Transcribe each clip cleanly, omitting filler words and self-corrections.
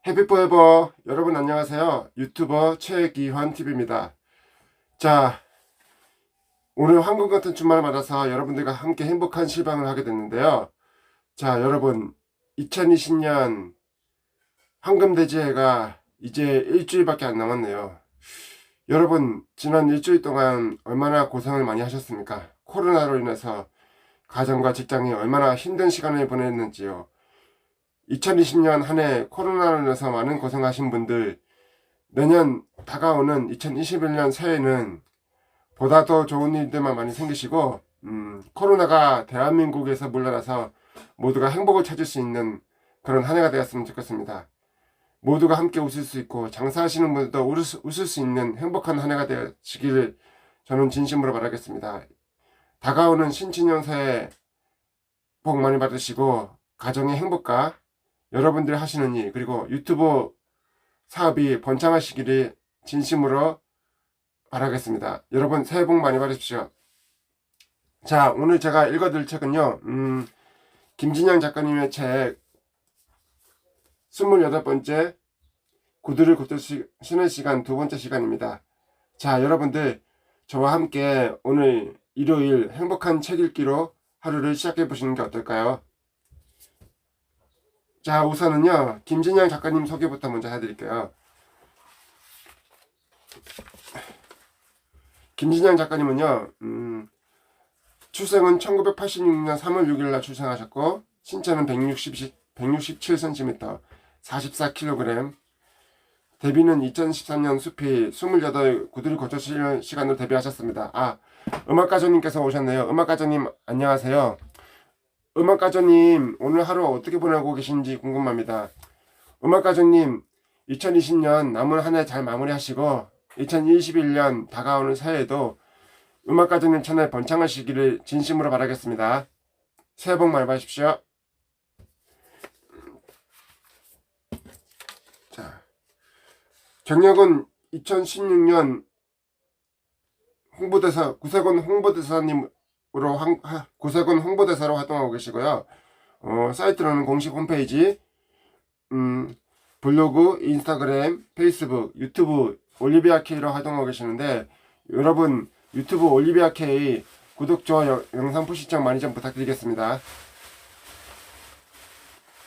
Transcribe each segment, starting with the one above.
해피포에버 여러분 안녕하세요. 유튜버 최기환TV입니다. 자, 오늘 황금 같은 주말을 맞아서 여러분들과 함께 행복한 실방을 하게 됐는데요. 자, 여러분 2020년 황금돼지해가 이제 일주일밖에 안 남았네요. 여러분 지난 일주일 동안 얼마나 고생을 많이 하셨습니까? 코로나로 인해서 가정과 직장이 얼마나 힘든 시간을 보냈는지요. 2020년 한 해 코로나로 인해서 많은 고생하신 분들, 내년 다가오는 2021년 새해는 보다 더 좋은 일들만 많이 생기시고 코로나가 대한민국에서 물러나서 모두가 행복을 찾을 수 있는 그런 한 해가 되었으면 좋겠습니다. 모두가 함께 웃을 수 있고 장사하시는 분들도 웃을 수 있는 행복한 한 해가 되시기를 저는 진심으로 바라겠습니다. 다가오는 신진년 새해 복 많이 받으시고 가정의 행복과 여러분들이 하시는 일, 그리고 유튜브 사업이 번창하시기를 진심으로 바라겠습니다. 여러분 새해 복 많이 받으십시오. 자, 오늘 제가 읽어드릴 책은요, 김진양 작가님의 책 28번째 구두를 고치는 시간 두 번째 시간입니다. 자, 여러분들 저와 함께 오늘 일요일 행복한 책 읽기로 하루를 시작해 보시는 게 어떨까요? 자, 우선은요, 김진양 작가님 소개부터 먼저 해드릴게요. 김진양 작가님은요, 출생은 1986년 3월 6일날 출생하셨고, 신체는 167cm, 44kg, 데뷔는 2013년 숲이 28 구두를 고치는 시간으로 데뷔하셨습니다. 아, 음악가조님께서 오셨네요. 음악가조님 안녕하세요. 음악가조님 오늘 하루 어떻게 보내고 계신지 궁금합니다. 음악가조님 2020년 남은 한 해 잘 마무리하시고 2021년 다가오는 새해에도 음악가조님 채널 번창하시기를 진심으로 바라겠습니다. 새해 복 많이 받으십시오. 자, 경력은 2016년 홍보대사 구세군 홍보대사로 활동하고 계시고요. 사이트로는 공식 홈페이지, 블로그, 인스타그램, 페이스북, 유튜브 올리비아 K로 활동하고 계시는데, 여러분 유튜브 올리비아 K 구독, 좋아요, 영상 푸시청 많이 좀 부탁드리겠습니다.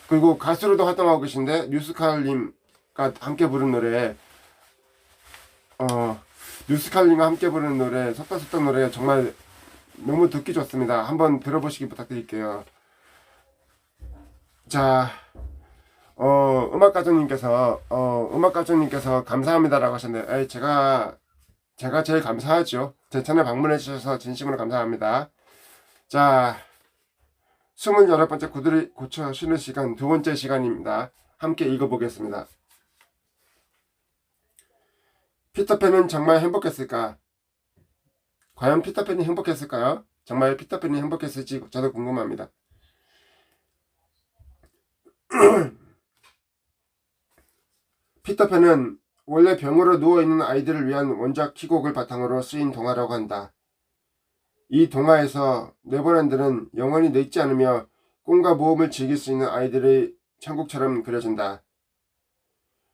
그리고 가수로도 활동하고 계신데 뉴스칼님과 함께 부른 노래, 뉴스칼님과 함께 부르는 노래, 속닥속닥 노래 정말 너무 듣기 좋습니다. 한번 들어보시기 부탁드릴게요. 자, 음악가족님께서 감사합니다라고 하셨는데, 제가 제일 감사하죠. 제 채널 방문해 주셔서 진심으로 감사합니다. 자, 28번째 구두를 고쳐 쉬는 시간 두 번째 시간입니다. 함께 읽어보겠습니다. 피터팬은 정말 행복했을까? 과연 피터팬이 행복했을까요? 정말 피터팬이 행복했을지 저도 궁금합니다. 피터팬은 원래 병으로 누워있는 아이들을 위한 원작 희곡을 바탕으로 쓰인 동화라고 한다. 이 동화에서 네버랜드는 영원히 늙지 않으며 꿈과 모험을 즐길 수 있는 아이들의 천국처럼 그려진다.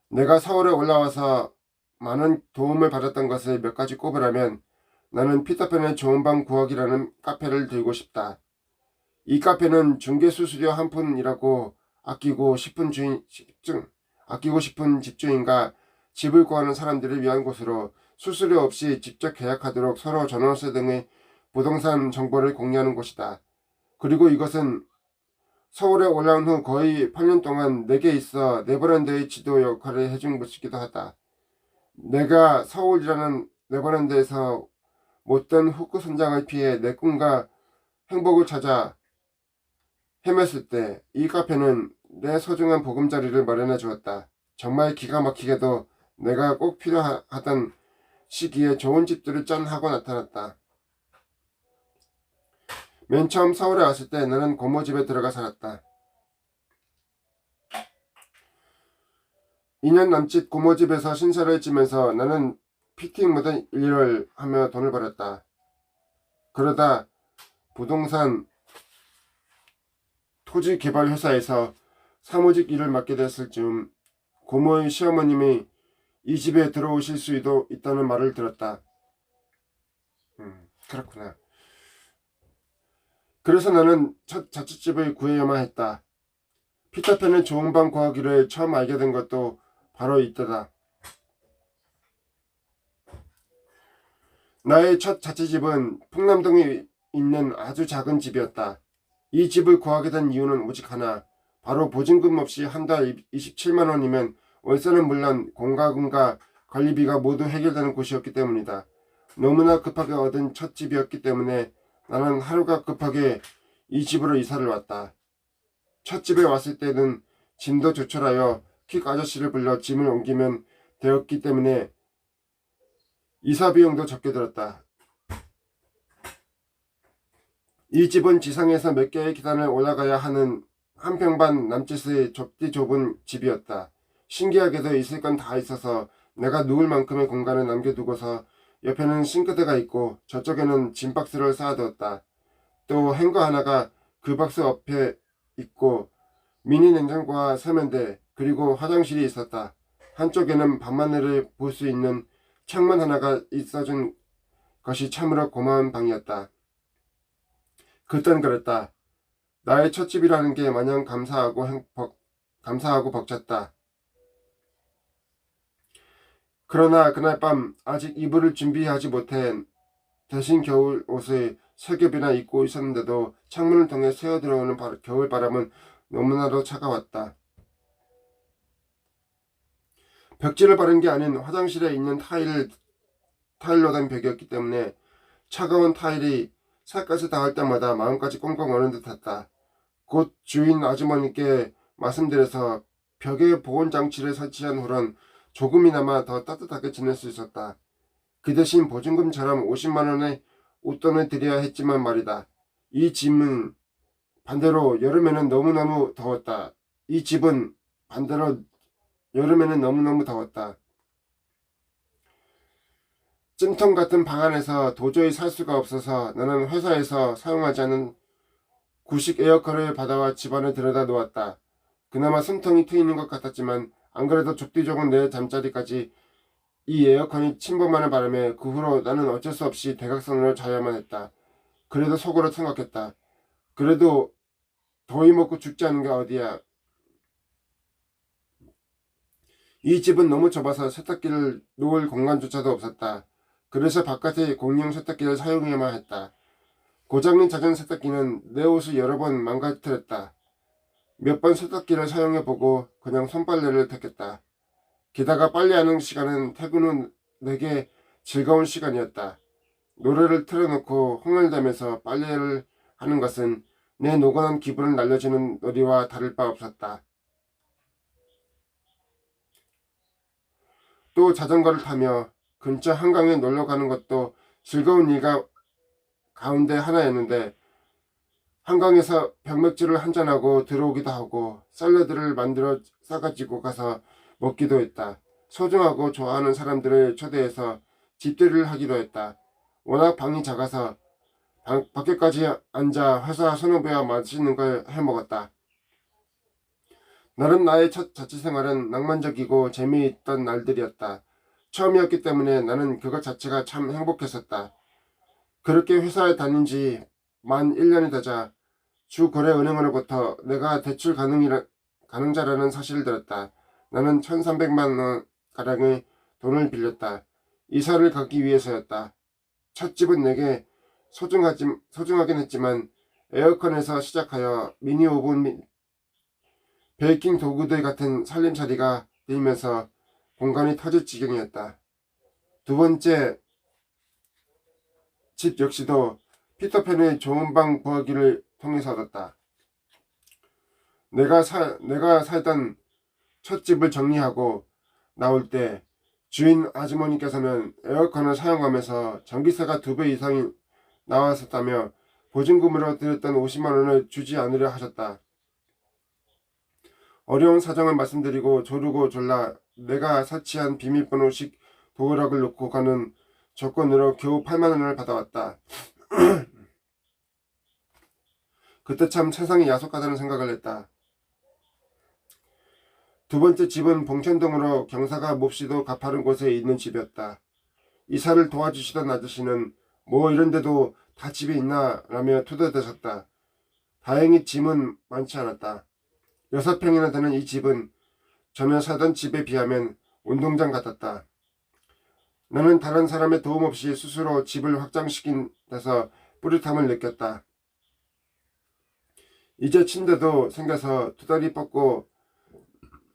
내가 서울에 올라와서 많은 도움을 받았던 것을 몇 가지 꼽으라면 나는 피터팬의 좋은 방 구하기라는 카페를 들고 싶다. 이 카페는 중개 수수료 한 푼이라고 아끼고 싶은 집주인과 집을 구하는 사람들을 위한 곳으로 수수료 없이 직접 계약하도록 서로 전월세 등의 부동산 정보를 공유하는 곳이다. 그리고 이것은 서울에 올라온 후 거의 8년 동안 내게 있어 네버랜드의 지도 역할을 해준 곳이기도 하다. 내가 서울이라는 네버랜드에서 못된 후크 선장을 피해 내 꿈과 행복을 찾아 헤맸을 때 이 카페는 내 소중한 보금자리를 마련해 주었다. 정말 기가 막히게도 내가 꼭 필요하던 시기에 좋은 집들을 짠 하고 나타났다. 맨 처음 서울에 왔을 때 나는 고모집에 들어가 살았다. 2년 남짓 고모집에서 신세를 지면서 나는 피팅 모든 일을 하며 돈을 벌었다. 그러다 부동산 토지 개발 회사에서 사무직 일을 맡게 됐을 즈음 고모의 시어머님이 이 집에 들어오실 수도 있다는 말을 들었다. 그렇구나. 그래서 나는 첫 자취집을 구해야만 했다. 피터팬의 좋은 방 구하기를 처음 알게 된 것도 바로 이때다. 나의 첫 자취집은 풍남동에 있는 아주 작은 집이었다. 이 집을 구하게 된 이유는 오직 하나. 바로 보증금 없이 한 달 27만 원이면 월세는 물론 공과금과 관리비가 모두 해결되는 곳이었기 때문이다. 너무나 급하게 얻은 첫 집이었기 때문에 나는 하루가 급하게 이 집으로 이사를 왔다. 첫 집에 왔을 때는 짐도 조촐하여 킥 아저씨를 불러 짐을 옮기면 되었기 때문에 이사 비용도 적게 들었다. 이 집은 지상에서 몇 개의 계단을 올라가야 하는 한 평 반 남짓의 좁디 좁은 집이었다. 신기하게도 있을 건 다 있어서 내가 누울 만큼의 공간을 남겨두고서 옆에는 싱크대가 있고 저쪽에는 짐박스를 쌓아두었다. 또 행거 하나가 그 박스 옆에 있고 미니 냉장고와 세면대 그리고 화장실이 있었다. 한쪽에는 밤하늘을 볼 수 있는 창문 하나가 있어준 것이 참으로 고마운 방이었다. 그땐 그랬다. 나의 첫 집이라는 게 마냥 감사하고 벅찼다. 그러나 그날 밤 아직 이불을 준비하지 못해 대신 겨울 옷을 세 겹이나 입고 있었는데도 창문을 통해 새어 들어오는 겨울 바람은 너무나도 차가웠다. 벽지를 바른 게 아닌 화장실에 있는 타일로 된 벽이었기 때문에 차가운 타일이 살갗에 닿을 때마다 마음까지 꽁꽁 얼는 듯했다. 곧 주인 아주머니께 말씀드려서 벽에 보온장치를 설치한 후론 조금이나마 더 따뜻하게 지낼 수 있었다. 그 대신 보증금처럼 50만 원의 웃돈을 드려야 했지만 말이다. 이 집은 반대로 여름에는 너무너무 더웠다. 이 집은 반대로 여름에는 너무너무 더웠다. 찜통 같은 방 안에서 도저히 살 수가 없어서 나는 회사에서 사용하지 않은 구식 에어컨을 받아와 집안에 들여다 놓았다. 그나마 숨통이 트이는 것 같았지만 안 그래도 좁디 좁은 내 잠자리까지 이 에어컨이 침범하는 바람에 그 후로 나는 어쩔 수 없이 대각선으로 자야만 했다. 그래도 속으로 생각했다. 그래도 더위 먹고 죽지 않은 게 어디야. 이 집은 너무 좁아서 세탁기를 놓을 공간조차도 없었다. 그래서 바깥에 공용 세탁기를 사용해야만 했다. 고장난 자전 세탁기는 내 옷을 여러 번 망가뜨렸다. 몇 번 세탁기를 사용해보고 그냥 손빨래를 택했다. 게다가 빨래하는 시간은 퇴근 후 내게 즐거운 시간이었다. 노래를 틀어놓고 흥얼대면서 빨래를 하는 것은 내 노곤한 기분을 날려주는 놀이와 다를 바 없었다. 또 자전거를 타며 근처 한강에 놀러 가는 것도 즐거운 일가 가운데 하나였는데 한강에서 병맥주를 한잔하고 들어오기도 하고 샐러드를 만들어 싸가지고 가서 먹기도 했다. 소중하고 좋아하는 사람들을 초대해서 집들이를 하기도 했다. 워낙 방이 작아서 밖에까지 앉아 회사 선후배와 맛있는 걸 해먹었다. 나름 나의 첫 자취생활은 낭만적이고 재미있던 날들이었다. 처음이었기 때문에 나는 그것 자체가 참 행복했었다. 그렇게 회사에 다닌 지 만 1년이 되자 주거래은행으로부터 내가 대출 가능자라는 사실을 들었다. 나는 1300만 원 가량의 돈을 빌렸다. 이사를 가기 위해서였다. 첫 집은 내게 소중하긴 했지만 에어컨에서 시작하여 미니 오븐 및 베이킹 도구들 같은 살림살이가 들면서 공간이 터질 지경이었다. 두 번째 집 역시도 피터팬의 좋은 방 구하기를 통해서 얻었다. 내가 살던 첫 집을 정리하고 나올 때 주인 아주머니께서는 에어컨을 사용하면서 전기세가 2배 이상이 나왔었다며 보증금으로 드렸던 50만 원을 주지 않으려 하셨다. 어려운 사정을 말씀드리고 조르고 졸라 내가 설치한 비밀번호식 도어락을 놓고 가는 조건으로 겨우 8만 원을 받아왔다. 그때 참 세상이 야속하다는 생각을 했다. 두 번째 집은 봉천동으로 경사가 몹시도 가파른 곳에 있는 집이었다. 이사를 도와주시던 아저씨는 뭐 이런 데도 다 집이 있나 라며 투덜대셨다. 다행히 짐은 많지 않았다. 6평이나 되는 이 집은 전에 살던 집에 비하면 운동장 같았다. 나는 다른 사람의 도움 없이 스스로 집을 확장시킨 데서 뿌듯함을 느꼈다. 이제 침대도 생겨서 두 다리 뻗고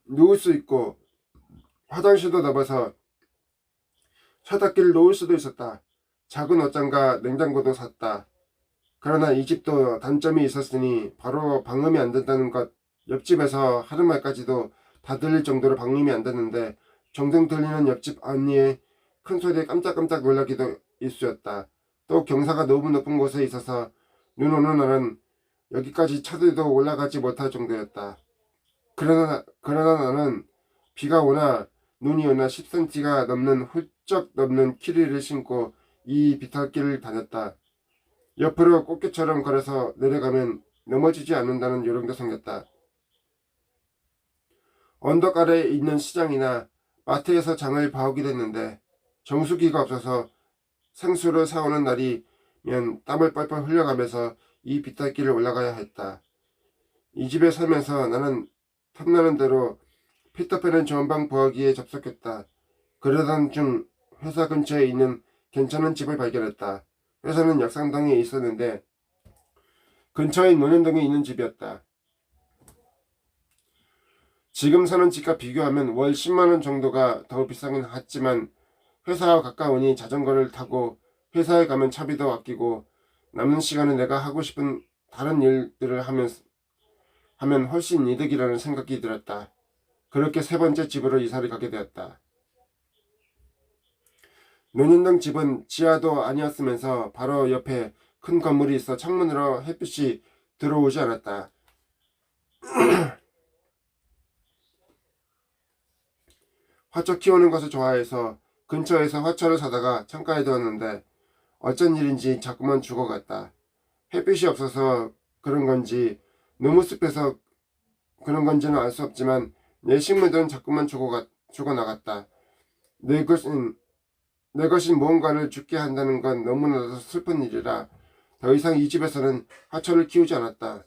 누울 수 있고 화장실도 넓어서 세탁기를 놓을 수도 있었다. 작은 옷장과 냉장고도 샀다. 그러나 이 집도 단점이 있었으니 바로 방음이 안 된다는 것. 옆집에서 하는 말까지도 다 들릴 정도로 방음이 안 됐는데 종종 들리는 옆집 언니의 큰 소리에 깜짝깜짝 놀라기도 일쑤였다. 또 경사가 너무 높은 곳에 있어서 눈 오는 날은 여기까지 차들도 올라가지 못할 정도였다. 그러나 나는 비가 오나 눈이 오나 10cm가 넘는 훌쩍 넘는 키리를 신고 이 비탈길을 다녔다. 옆으로 꽃게처럼 걸어서 내려가면 넘어지지 않는다는 요령도 생겼다. 언덕 아래에 있는 시장이나 마트에서 장을 봐오기도 했는데 정수기가 없어서 생수를 사오는 날이면 땀을 뻘뻘 흘려가면서 이 비탈길을 올라가야 했다. 이 집에 살면서 나는 탐나는 대로 피터팬의 좋은 방 구하기에 접속했다. 그러던 중 회사 근처에 있는 괜찮은 집을 발견했다. 회사는 역삼동에 있었는데 근처에 논현동에 있는 집이었다. 지금 사는 집과 비교하면 월 10만원 정도가 더 비싸긴 했지만 회사와 가까우니 자전거를 타고 회사에 가면 차비도 아끼고 남는 시간에 내가 하고 싶은 다른 일들을 하면 훨씬 이득이라는 생각이 들었다. 그렇게 세 번째 집으로 이사를 가게 되었다. 논현동 집은 지하도 아니었으면서 바로 옆에 큰 건물이 있어 창문으로 햇빛이 들어오지 않았다. 화초 키우는 것을 좋아해서 근처에서 화초를 사다가 창가에 두었는데 어쩐 일인지 자꾸만 죽어갔다. 햇빛이 없어서 그런 건지 너무 습해서 그런 건지는 알 수 없지만 내 식물들은 자꾸만 죽어나갔다. 내 것인 무언가를 죽게 한다는 건 너무나도 슬픈 일이라 더 이상 이 집에서는 화초를 키우지 않았다.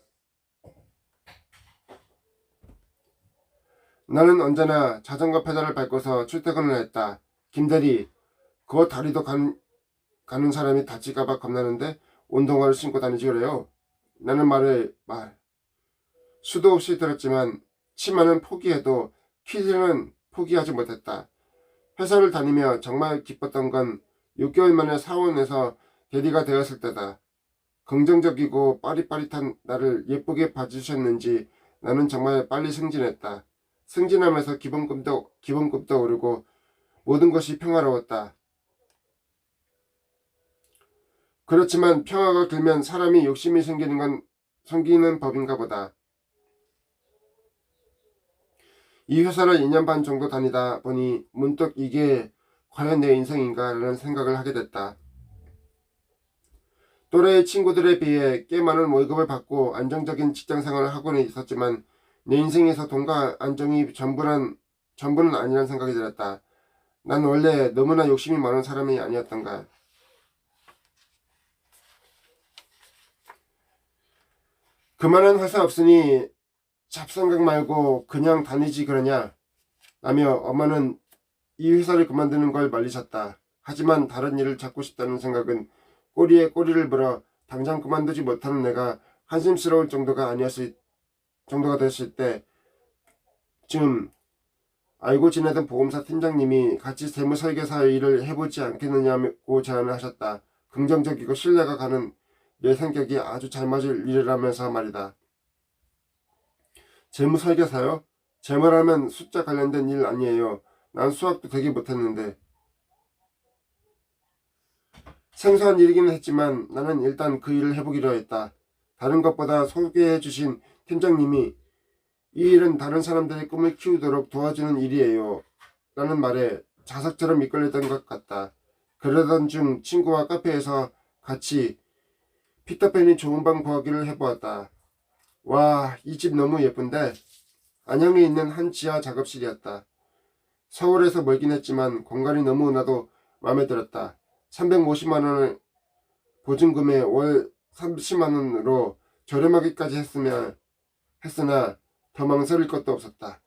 나는 언제나 자전거 페달을 밟고서 출퇴근을 했다. 김대리, 그 다리도 가는 사람이 다칠까봐 겁나는데 운동화를 신고 다니지 그래요. 나는 수도 없이 들었지만 치마는 포기해도 키즈는 포기하지 못했다. 회사를 다니며 정말 기뻤던 건 6개월 만에 사원에서 대리가 되었을 때다. 긍정적이고 빠릿빠릿한 나를 예쁘게 봐주셨는지 나는 정말 빨리 승진했다. 승진하면서 기본급도 오르고 모든 것이 평화로웠다. 그렇지만 평화가 길면 사람이 욕심이 생기는 법인가 보다. 이 회사를 2년 반 정도 다니다 보니 문득 이게 과연 내 인생인가 라는 생각을 하게 됐다. 또래의 친구들에 비해 꽤 많은 월급을 받고 안정적인 직장생활을 하고는 있었지만 내 인생에서 돈과 안정이 전부는 아니란 생각이 들었다. 난 원래 너무나 욕심이 많은 사람이 아니었던가. 그만한 회사 없으니 잡생각 말고 그냥 다니지 그러냐 라며 엄마는 이 회사를 그만두는 걸 말리셨다. 하지만 다른 일을 찾고 싶다는 생각은 꼬리에 꼬리를 물어 당장 그만두지 못하는 내가 한심스러울 정도가 됐을 때쯤 알고 지내던 보험사 팀장님이 같이 세무설계사 일을 해보지 않겠느냐고 제안을 하셨다. 긍정적이고 신뢰가 가는 내 성격이 아주 잘 맞을 일이라면서 말이다. 재무설계사요? 제 말하면 숫자 관련된 일 아니에요. 난 수학도 되게 못했는데. 생소한 일이기는 했지만 나는 일단 그 일을 해보기로 했다. 다른 것보다 소개해주신 팀장님이 이 일은 다른 사람들의 꿈을 키우도록 도와주는 일이에요 라는 말에 자석처럼 이끌렸던 것 같다. 그러던 중 친구와 카페에서 같이 피터팬이 좋은 방 구하기를 해보았다. 와, 이 집 너무 예쁜데 안양에 있는 한 지하 작업실이었다. 서울에서 멀긴 했지만 공간이 너무 나도 마음에 들었다. 350만 원을 보증금에 월 30만 원으로 저렴하기까지 했으나 더 망설일 것도 없었다.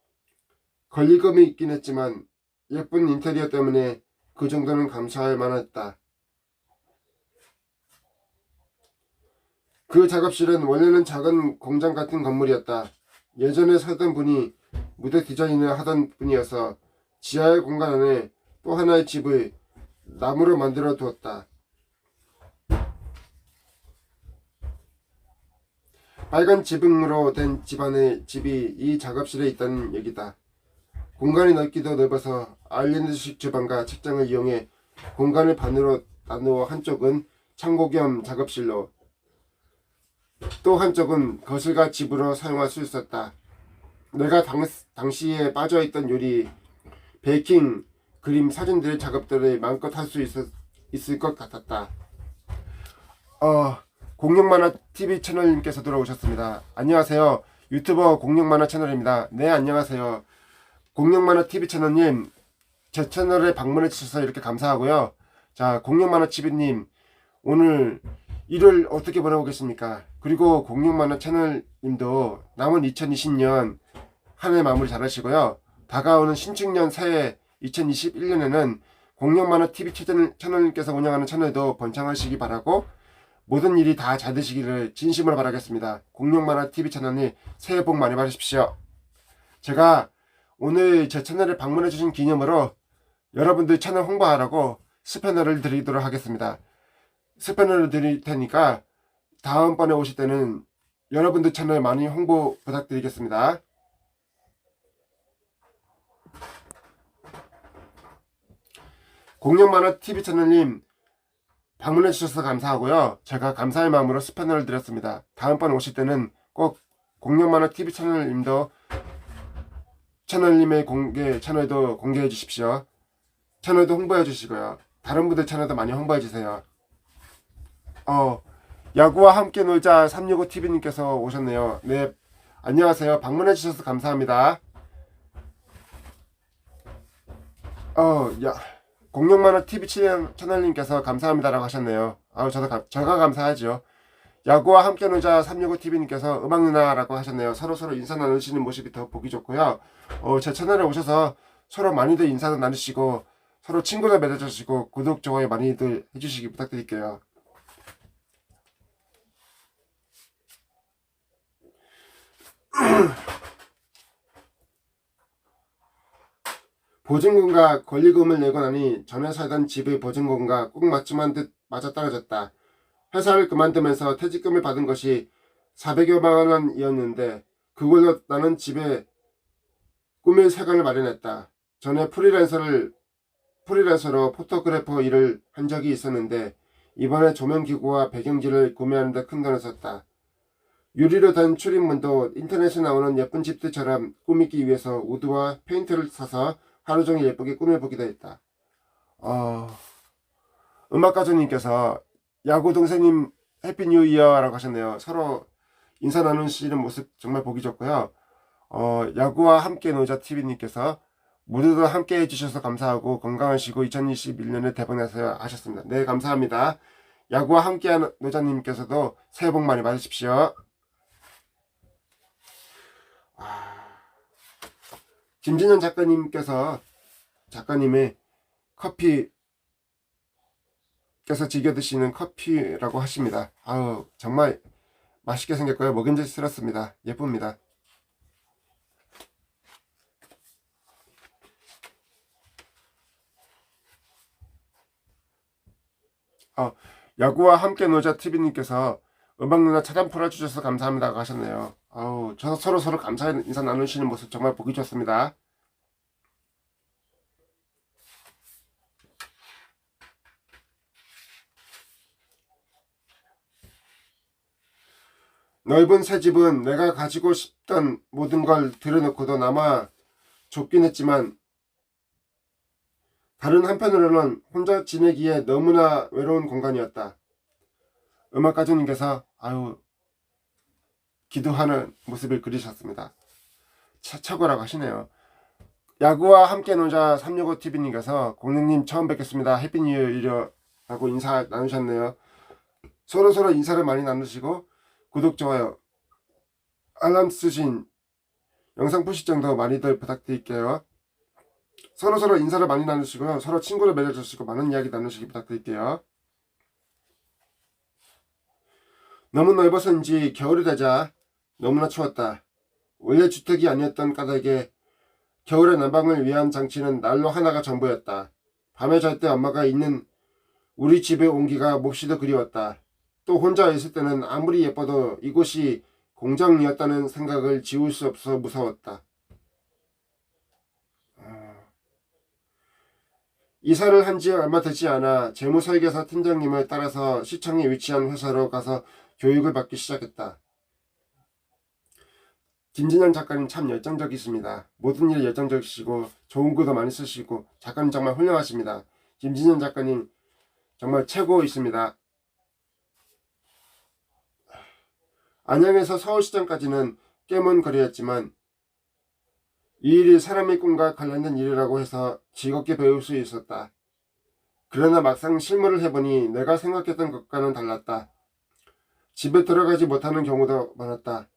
권리금이 있긴 했지만 예쁜 인테리어 때문에 그 정도는 감수할 만했다. 그 작업실은 원래는 작은 공장 같은 건물이었다. 예전에 살던 분이 무대 디자인을 하던 분이어서 지하의 공간 안에 또 하나의 집을 나무로 만들어 두었다. 빨간 지붕으로 된 집이 이 작업실에 있다는 얘기다. 공간이 넓기도 넓어서 아일랜드식 주방과 책장을 이용해 공간을 반으로 나누어 한쪽은 창고 겸 작업실로 또 한쪽은 거실과 집으로 사용할 수 있었다. 내가 당시에 빠져있던 요리, 베이킹, 그림, 사진들의 작업들을 마음껏 할 수 있을 것 같았다. 공룡만화 TV 채널님께서 들어오셨습니다. 안녕하세요. 유튜버 공룡만화 채널입니다. 네, 안녕하세요. 공룡만화 TV 채널님, 제 채널에 방문해 주셔서 이렇게 감사하고요. 자, 공룡만화 TV님, 오늘 일을 어떻게 보내고 계십니까? 그리고 공룡만화 채널님도 남은 2020년 한 해 마무리 잘 하시고요. 다가오는 신축년 새해 2021년에는 공룡만화 TV 채널님께서 운영하는 채널도 번창하시기 바라고 모든 일이 다 잘 되시기를 진심으로 바라겠습니다. 공룡만화 TV 채널님 새해 복 많이 받으십시오. 제가 오늘 제 채널에 방문해 주신 기념으로 여러분들 채널 홍보하라고 스패너를 드리도록 하겠습니다. 스패너를 드릴 테니까 다음번에 오실 때는 여러분들 채널 많이 홍보 부탁드리겠습니다. 공룡만화 TV 채널님 방문해 주셔서 감사하고요. 제가 감사의 마음으로 스패너를 드렸습니다. 다음번에 오실 때는 꼭 공룡만화 TV 채널님도 채널님의 채널도 공개해 주십시오. 채널도 홍보해 주시고요. 다른 분들 채널도 많이 홍보해 주세요. 야구와 함께 놀자 365TV님께서 오셨네요. 네, 안녕하세요. 방문해 주셔서 감사합니다. 공룡만화 TV 채널님께서 감사합니다라고 하셨네요. 저가 감사하죠. 야구와 함께 놀자 365TV님께서 음악 누나라고 하셨네요. 서로 인사 나누시는 모습이 더 보기 좋고요. 제 채널에 오셔서 서로 많이들 인사도 나누시고 서로 친구도 맺어주시고 구독, 좋아요 많이들 해주시기 부탁드릴게요. 보증금과 권리금을 내고 나니 전에 살던 집의 보증금과 꼭 맞춤한 듯 맞아떨어졌다. 회사를 그만두면서 퇴직금을 받은 것이 400여만 원이었는데 그걸로 나는 집에 꾸밀 세간을 마련했다. 전에 프리랜서로 포토그래퍼 일을 한 적이 있었는데 이번에 조명기구와 배경지를 구매하는 데 큰 돈을 썼다. 유리로 된 출입문도 인터넷에 나오는 예쁜 집들처럼 꾸미기 위해서 우드와 페인트를 사서 하루 종일 예쁘게 꾸며보기도 했다. 음악가주님께서 야구 동생님 해피 뉴 이어라고 하셨네요. 서로 인사 나누시는 모습 정말 보기 좋고요. 야구와 함께 놀자 TV님께서 모두들 함께 해주셔서 감사하고 건강하시고 2021년에 대박나세요 하셨습니다. 네, 감사합니다. 야구와 함께 노자님께서도 새해 복 많이 받으십시오. 김진현 작가님의 커피께서 즐겨 드시는 커피라고 하십니다. 정말 맛있게 생겼고요. 먹음직스럽습니다. 예쁩니다. 야구와 함께 놀자 TV님께서 음악 누나 차단 풀어주셔서 감사합니다 하셨네요. 서로 감사의 인사 나누시는 모습 정말 보기 좋습니다. 넓은 새 집은 내가 가지고 싶던 모든 걸 들여놓고도 남아 좁긴 했지만 다른 한편으로는 혼자 지내기에 너무나 외로운 공간이었다. 음악가주님께서 기도하는 모습을 그리셨습니다. 최고라고 하시네요. 야구와 함께 놀자 365TV님께서 공룡님 처음 뵙겠습니다. 해피 뉴 이어라고 인사 나누셨네요. 서로 인사를 많이 나누시고 구독, 좋아요, 알람 쓰신 영상 보실 정도 많이들 부탁드릴게요. 서로 인사를 많이 나누시고요. 서로 친구를 맺어주시고 많은 이야기 나누시기 부탁드릴게요. 너무 넓어서인지 겨울이 되자 너무나 추웠다. 원래 주택이 아니었던 까닭에 겨울의 난방을 위한 장치는 난로 하나가 전부였다. 밤에 잘 때 엄마가 있는 우리 집의 온기가 몹시도 그리웠다. 또 혼자 있을 때는 아무리 예뻐도 이곳이 공장이었다는 생각을 지울 수 없어 무서웠다. 이사를 한 지 얼마 되지 않아 재무설계사 팀장님을 따라서 시청에 위치한 회사로 가서 교육을 받기 시작했다. 김진영 작가님 참 열정적이십니다. 모든 일에 열정적이시고 좋은 글도 많이 쓰시고 작가님 정말 훌륭하십니다. 김진영 작가님 정말 최고이십니다. 안양에서 서울시장까지는 꽤 먼 거리였지만 이 일이 사람의 꿈과 관련된 일이라고 해서 즐겁게 배울 수 있었다. 그러나 막상 실무를 해보니 내가 생각했던 것과는 달랐다. 집에 들어가지 못하는 경우도 많았다.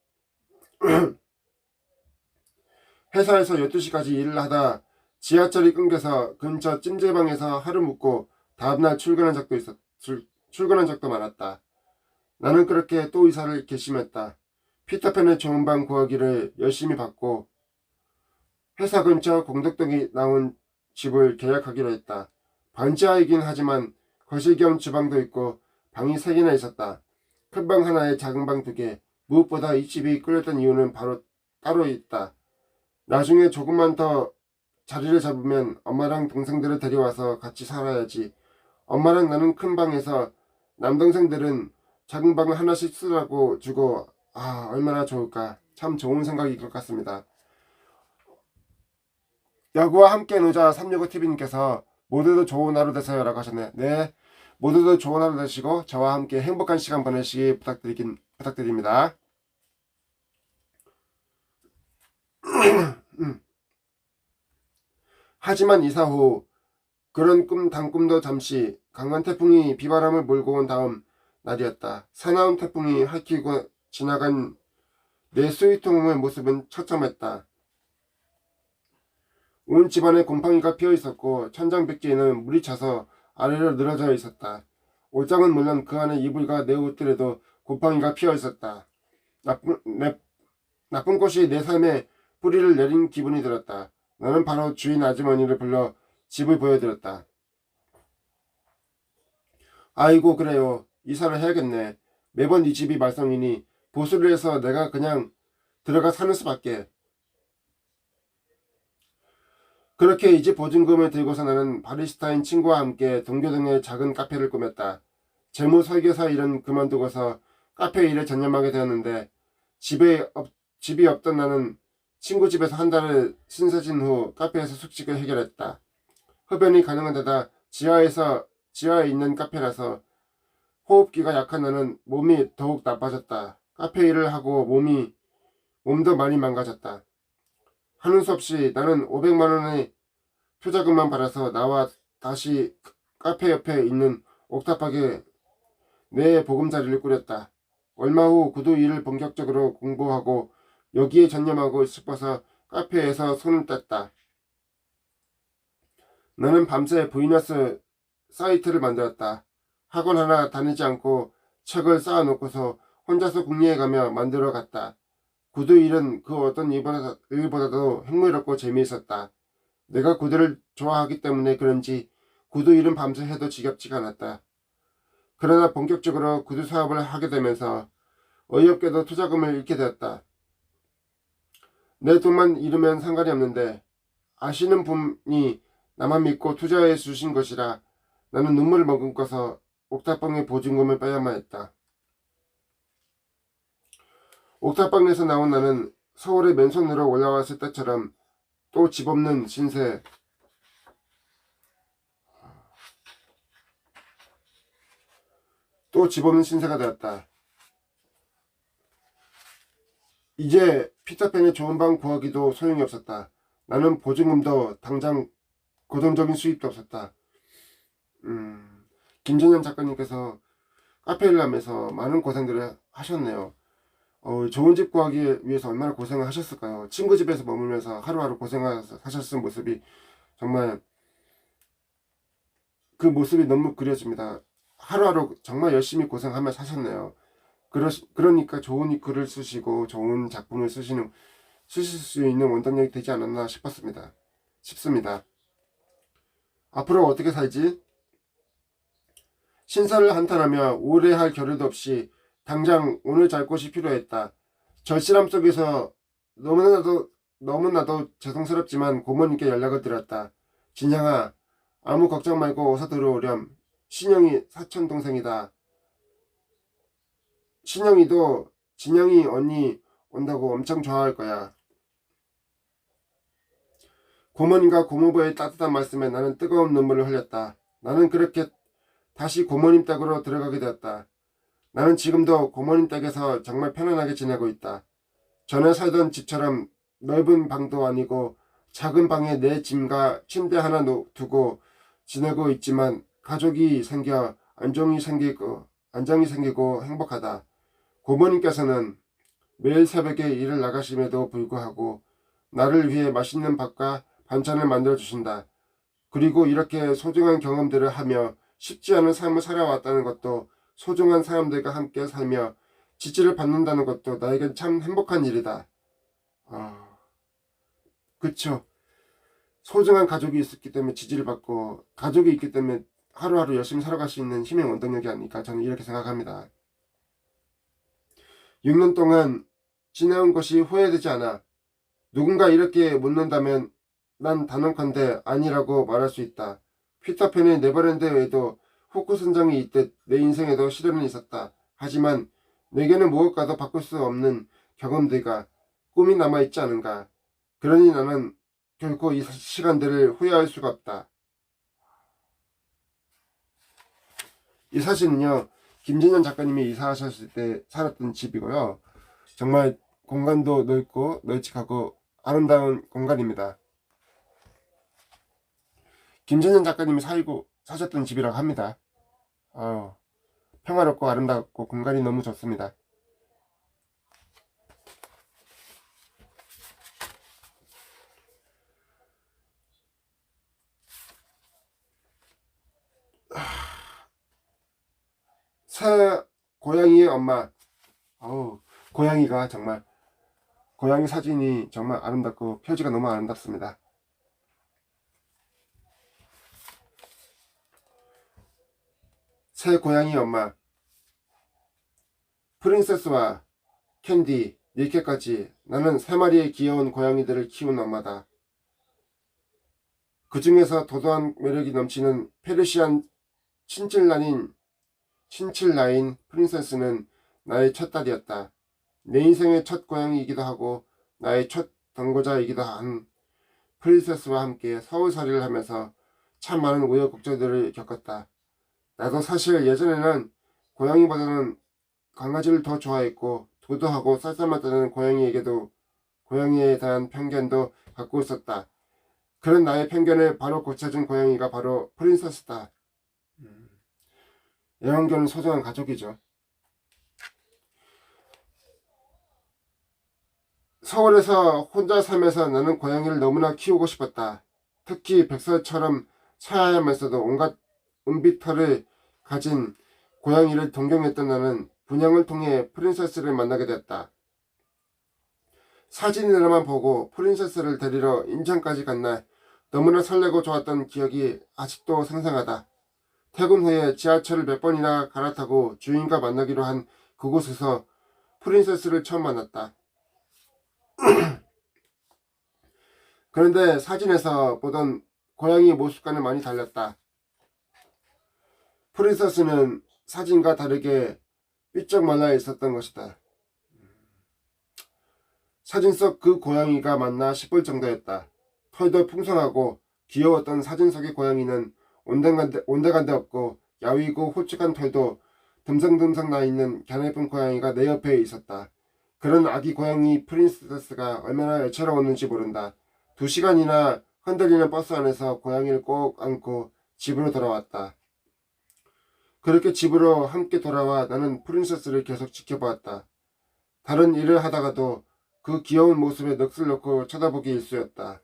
회사에서 12시까지 일을 하다 지하철이 끊겨서 근처 찜질방에서 하루 묵고 다음날 출근한 적도 많았다. 나는 그렇게 또 이사를 결심했다. 피터팬의 좋은 방 구하기를 열심히 받고 회사 근처 공덕동이 나온 집을 계약하기로 했다. 반지하이긴 하지만 거실 겸 주방도 있고 방이 3개나 있었다. 큰 방 하나에 작은 방 2개. 무엇보다 이 집이 끌렸던 이유는 바로 따로 있다. 나중에 조금만 더 자리를 잡으면 엄마랑 동생들을 데려와서 같이 살아야지. 엄마랑 나는 큰 방에서 남동생들은 작은 방을 하나씩 쓰라고 주고 얼마나 좋을까. 참 좋은 생각일 것 같습니다. 야구와 함께 놀자 365TV님께서 모두도 좋은 하루 되세요 라고 하셨네요. 네, 모두도 좋은 하루 되시고 저와 함께 행복한 시간 보내시기 부탁드립니다. 하지만 이사 후 그런 단꿈도 잠시 강한 태풍이 비바람을 몰고 온 다음 날이었다. 사나운 태풍이 핥히고 지나간 내 스위트홈의 모습은 처참했다. 온 집안에 곰팡이가 피어있었고 천장백지에는 물이 차서 아래로 늘어져 있었다. 옷장은 물론 그 안에 이불과 내 옷들에도 곰팡이가 피어있었다. 나쁜 꽃이 내 삶에 뿌리를 내린 기분이 들었다. 나는 바로 주인 아주머니를 불러 집을 보여드렸다. 아이고 그래요. 이사를 해야겠네. 매번 이 집이 말썽이니 보수를 해서 내가 그냥 들어가 사는 수밖에. 그렇게 이 집 보증금을 들고서 나는 바리스타인 친구와 함께 동교동의 작은 카페를 꾸몄다. 재무 설계사 일은 그만두고서 카페 일에 전념하게 되었는데 집이 없던 나는 친구 집에서 한 달을 신세진 후 카페에서 숙식을 해결했다. 흡연이 가능한 데다 지하에 있는 카페라서 호흡기가 약한 나는 몸이 더욱 나빠졌다. 카페 일을 하고 몸도 많이 망가졌다. 하는 수 없이 나는 500만원의 투자금만 받아서 나와 다시 카페 옆에 있는 옥탑방에 내 보금자리를 꾸렸다. 얼마 후 구두 일을 본격적으로 공부하고 여기에 전념하고 싶어서 카페에서 손을 뗐다. 나는 밤새 브이너스 사이트를 만들었다. 학원 하나 다니지 않고 책을 쌓아놓고서 혼자서 궁리해가며 만들어 갔다. 구두 일은 그 어떤 일보다도 흥미롭고 재미있었다. 내가 구두를 좋아하기 때문에 그런지 구두 일은 밤새 해도 지겹지가 않았다. 그러나 본격적으로 구두 사업을 하게 되면서 어이없게도 투자금을 잃게 되었다. 내 돈만 잃으면 상관이 없는데 아시는 분이 나만 믿고 투자해 주신 것이라 나는 눈물을 머금고서 옥탑방의 보증금을 빼야만 했다. 옥탑방에서 나온 나는 서울에 맨손으로 올라왔을 때처럼 또 집 없는 신세가 되었다. 이제 피터팬의 좋은 방 구하기도 소용이 없었다. 나는 보증금도 당장 고정적인 수입도 없었다. 김전현 작가님께서 카페를 하면서 많은 고생들을 하셨네요. 좋은 집 구하기 위해서 얼마나 고생을 하셨을까요? 친구 집에서 머물면서 하루하루 고생하셨을 모습이 정말 그 모습이 너무 그려집니다. 하루하루 정말 열심히 고생하며 사셨네요. 그러니까 좋은 글을 쓰시고 좋은 작품을 쓰실 수 있는 원동력이 되지 않았나 싶습니다. 앞으로 어떻게 살지? 신사를 한탄하며 오래 할 겨를도 없이 당장 오늘 잘 곳이 필요했다. 절실함 속에서 너무나도 죄송스럽지만 고모님께 연락을 드렸다. 진양아, 아무 걱정 말고 어서 들어오렴. 신영이 사촌동생이다. 신영이도 진영이 언니 온다고 엄청 좋아할 거야. 고모님과 고모부의 따뜻한 말씀에 나는 뜨거운 눈물을 흘렸다. 나는 그렇게 다시 고모님 댁으로 들어가게 되었다. 나는 지금도 고모님 댁에서 정말 편안하게 지내고 있다. 전에 살던 집처럼 넓은 방도 아니고 작은 방에 내 짐과 침대 하나 두고 지내고 있지만 가족이 생겨 안정이 생기고 행복하다. 고모님께서는 매일 새벽에 일을 나가심에도 불구하고 나를 위해 맛있는 밥과 반찬을 만들어 주신다. 그리고 이렇게 소중한 경험들을 하며 쉽지 않은 삶을 살아왔다는 것도 소중한 사람들과 함께 살며 지지를 받는다는 것도 나에겐 참 행복한 일이다. 그쵸. 소중한 가족이 있었기 때문에 지지를 받고 가족이 있기 때문에 하루하루 열심히 살아갈 수 있는 힘의 원동력이 아닐까 저는 이렇게 생각합니다. 6년 동안 지내온 것이 후회되지 않아. 누군가 이렇게 묻는다면 난 단언컨대 아니라고 말할 수 있다. 피터팬의 네버랜드 외에도 후크 선장이 있듯 내 인생에도 시련은 있었다. 하지만 내게는 무엇과도 바꿀 수 없는 경험들과 꿈이 남아있지 않은가. 그러니 나는 결코 이 시간들을 후회할 수가 없다. 이 사진은요, 김진현 작가님이 이사하셨을 때 살았던 집이고요. 정말 공간도 넓고 널찍하고 아름다운 공간입니다. 김진현 작가님이 사셨던 집이라고 합니다. 평화롭고 아름답고 공간이 너무 좋습니다. 새 고양이의 엄마. 고양이가 정말 고양이 사진이 정말 아름답고 표지가 너무 아름답습니다. 새 고양이 엄마. 프린세스와 캔디, 니케까지 나는 3마리의 귀여운 고양이들을 키운 엄마다. 그 중에서 도도한 매력이 넘치는 페르시안 친칠라인 프린세스는 나의 첫 딸이었다. 내 인생의 첫 고양이이기도 하고 나의 첫 don고자이기도 한 프린세스와 함께 서울살이를 하면서 참 많은 우여곡절들을 겪었다. 나도 사실 예전에는 고양이보다는 강아지를 더 좋아했고 도도하고 쌀쌀맞다는 고양이에 대한 편견도 갖고 있었다. 그런 나의 편견을 바로 고쳐준 고양이가 바로 프린세스다. 애완견은 소중한 가족이죠. 서울에서 혼자 살면서 나는 고양이를 너무나 키우고 싶었다. 특히 백설처럼 차야하면서도 온갖 은빛털을 가진 고양이를 동경했던 나는 분양을 통해 프린세스를 만나게 되었다. 사진으로만 보고 프린세스를 데리러 인천까지 간 날 너무나 설레고 좋았던 기억이 아직도 생생하다. 퇴근 후에 지하철을 몇 번이나 갈아타고 주인과 만나기로 한 그곳에서 프린세스를 처음 만났다. 그런데 사진에서 보던 고양이 모습과는 많이 달랐다. 프린세스는 사진과 다르게 삐쩍 말라 있었던 것이다. 사진 속 그 고양이가 맞나 싶을 정도였다. 털도 풍성하고 귀여웠던 사진 속의 고양이는 온데간데 없고 야위고 홀쭉한 털도 듬성듬성 나있는 갸냘픈 고양이가 내 옆에 있었다. 그런 아기 고양이 프린세스가 얼마나 애처로웠는지 모른다. 2시간이나 흔들리는 버스 안에서 고양이를 꼭 안고 집으로 돌아왔다. 그렇게 집으로 함께 돌아와 나는 프린세스를 계속 지켜보았다. 다른 일을 하다가도 그 귀여운 모습에 넋을 놓고 쳐다보기 일쑤였다.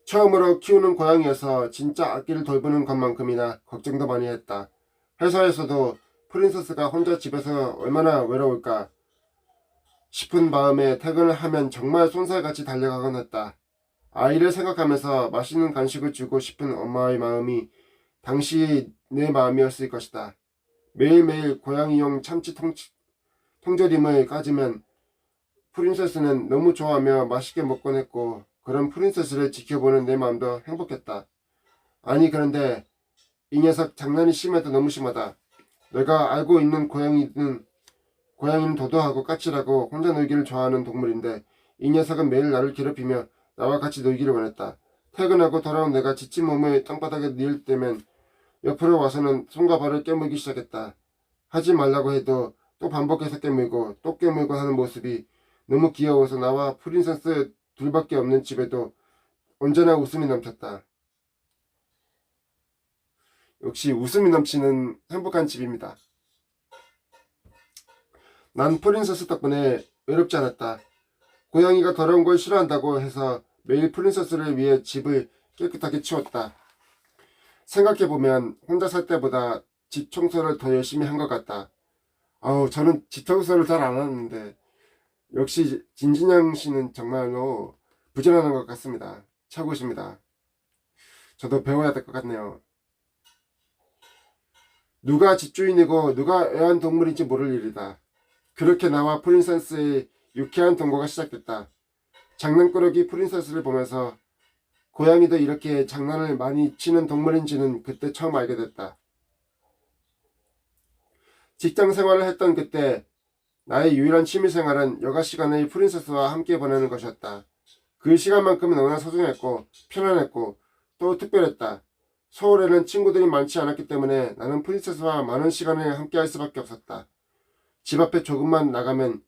처음으로 키우는 고양이여서 진짜 아기를 돌보는 것만큼이나 걱정도 많이 했다. 회사에서도 프린세스가 혼자 집에서 얼마나 외로울까 싶은 마음에 퇴근을 하면 정말 쏜살같이 달려가곤 했다. 아이를 생각하면서 맛있는 간식을 주고 싶은 엄마의 마음이 당시 내 마음이었을 것이다. 매일매일 고양이용 참치 통조림을 까지면 프린세스는 너무 좋아하며 맛있게 먹곤 했고 그런 프린세스를 지켜보는 내 마음도 행복했다. 아니 그런데 이 녀석 장난이 심해도 너무 심하다. 내가 알고 있는 고양이는 도도하고 까칠하고 혼자 놀기를 좋아하는 동물인데 이 녀석은 매일 나를 괴롭히며 나와 같이 놀기를 원했다. 퇴근하고 돌아온 내가 지친 몸을 땅바닥에 뉘을 때면 옆으로 와서는 손과 발을 깨물기 시작했다. 하지 말라고 해도 또 반복해서 깨물고 또 깨물고 하는 모습이 너무 귀여워서 나와 프린세스 둘밖에 없는 집에도 언제나 웃음이 넘쳤다. 역시 웃음이 넘치는 행복한 집입니다. 난 프린세스 덕분에 외롭지 않았다. 고양이가 더러운 걸 싫어한다고 해서 매일 프린세스를 위해 집을 깨끗하게 치웠다. 생각해보면 혼자 살 때보다 집 청소를 더 열심히 한 것 같다. 저는 집 청소를 잘 안 하는데 역시 진진영 씨는 정말로 부지런한 것 같습니다. 최고십니다. 저도 배워야 될 것 같네요. 누가 집주인이고 누가 애완동물인지 모를 일이다. 그렇게 나와 프린세스의 유쾌한 동거가 시작됐다. 장난꾸러기 프린세스를 보면서 고양이도 이렇게 장난을 많이 치는 동물인지는 그때 처음 알게 됐다. 직장 생활을 했던 그때 나의 유일한 취미생활은 여가 시간을 프린세스와 함께 보내는 것이었다. 그 시간만큼은 너무나 소중했고 편안했고 또 특별했다. 서울에는 친구들이 많지 않았기 때문에 나는 프린세스와 많은 시간을 함께 할 수밖에 없었다. 집 앞에 조금만 나가면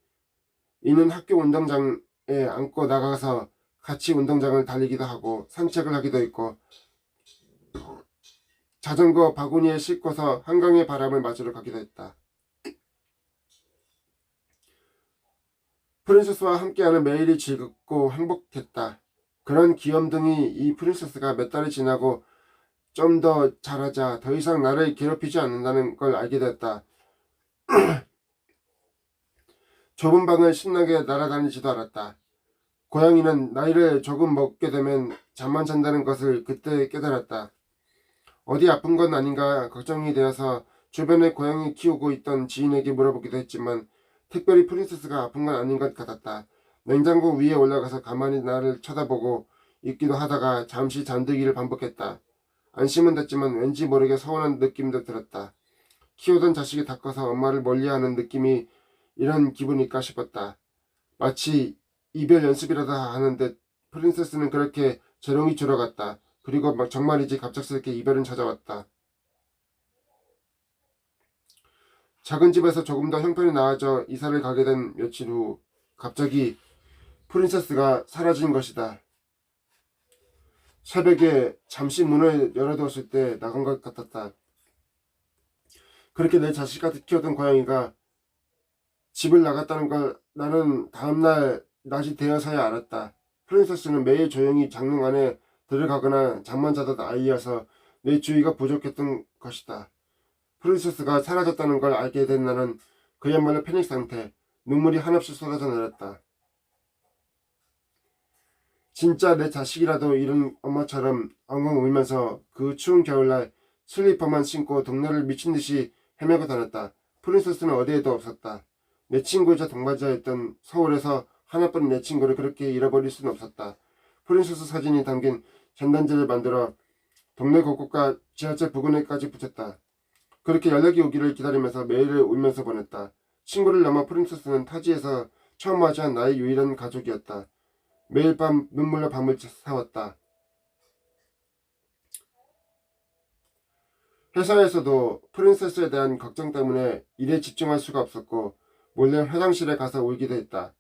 있는 학교 운동장에 안고 나가서 같이 운동장을 달리기도 하고 산책을 하기도 했고 자전거 바구니에 싣고서 한강의 바람을 맞으러 가기도 했다. 프린세스와 함께하는 매일이 즐겁고 행복했다. 그런 귀염둥이 이 프린세스가 몇 달이 지나고 좀 더 자라자 더 이상 나를 괴롭히지 않는다는 걸 알게 됐다. 좁은 방을 신나게 날아다니지도 않았다. 고양이는 나이를 조금 먹게 되면 잠만 잔다는 것을 그때 깨달았다. 어디 아픈 건 아닌가 걱정이 되어서 주변에 고양이 키우고 있던 지인에게 물어보기도 했지만 특별히 프린세스가 아픈 건 아닌 것 같았다. 냉장고 위에 올라가서 가만히 나를 쳐다보고 있기도 하다가 잠시 잠들기를 반복했다. 안심은 됐지만 왠지 모르게 서운한 느낌도 들었다. 키우던 자식이 다 커서 엄마를 멀리하는 느낌이 이런 기분일까 싶었다. 마치 이별 연습이라도 하는 듯 프린세스는 그렇게 재롱이 줄어갔다. 그리고 정말이지 갑작스럽게 이별은 찾아왔다. 작은 집에서 조금 더 형편이 나아져 이사를 가게 된 며칠 후 갑자기 프린세스가 사라진 것이다. 새벽에 잠시 문을 열어두었을 때 나간 것 같았다. 그렇게 내 자식같이 키웠던 고양이가 집을 나갔다는 걸 나는 다음날 낮이 되어서야 알았다. 프린세스는 매일 조용히 장롱 안에 들어가거나 잠만 자던 아이여서 내 주의가 부족했던 것이다. 프린세스가 사라졌다는 걸 알게 된 나는 그야말로 패닉 상태, 눈물이 한없이 쏟아져 내렸다. 진짜 내 자식이라도 이런 엄마처럼 엉엉 울면서 그 추운 겨울날 슬리퍼만 신고 동네를 미친듯이 헤매고 다녔다. 프린세스는 어디에도 없었다. 내 친구이자 동반자였던 서울에서 하나뿐인 내 친구를 그렇게 잃어버릴 수는 없었다. 프린세스 사진이 담긴 전단지를 만들어 동네 곳곳과 지하철 부근에까지 붙였다. 그렇게 연락이 오기를 기다리면서 매일을 울면서 보냈다. 친구를 넘어 프린세스는 타지에서 처음 맞이한 나의 유일한 가족이었다. 매일 밤 눈물로 밤을 새웠다. 회사에서도 프린세스에 대한 걱정 때문에 일에 집중할 수가 없었고 몰래 화장실에 가서 울기도 했다.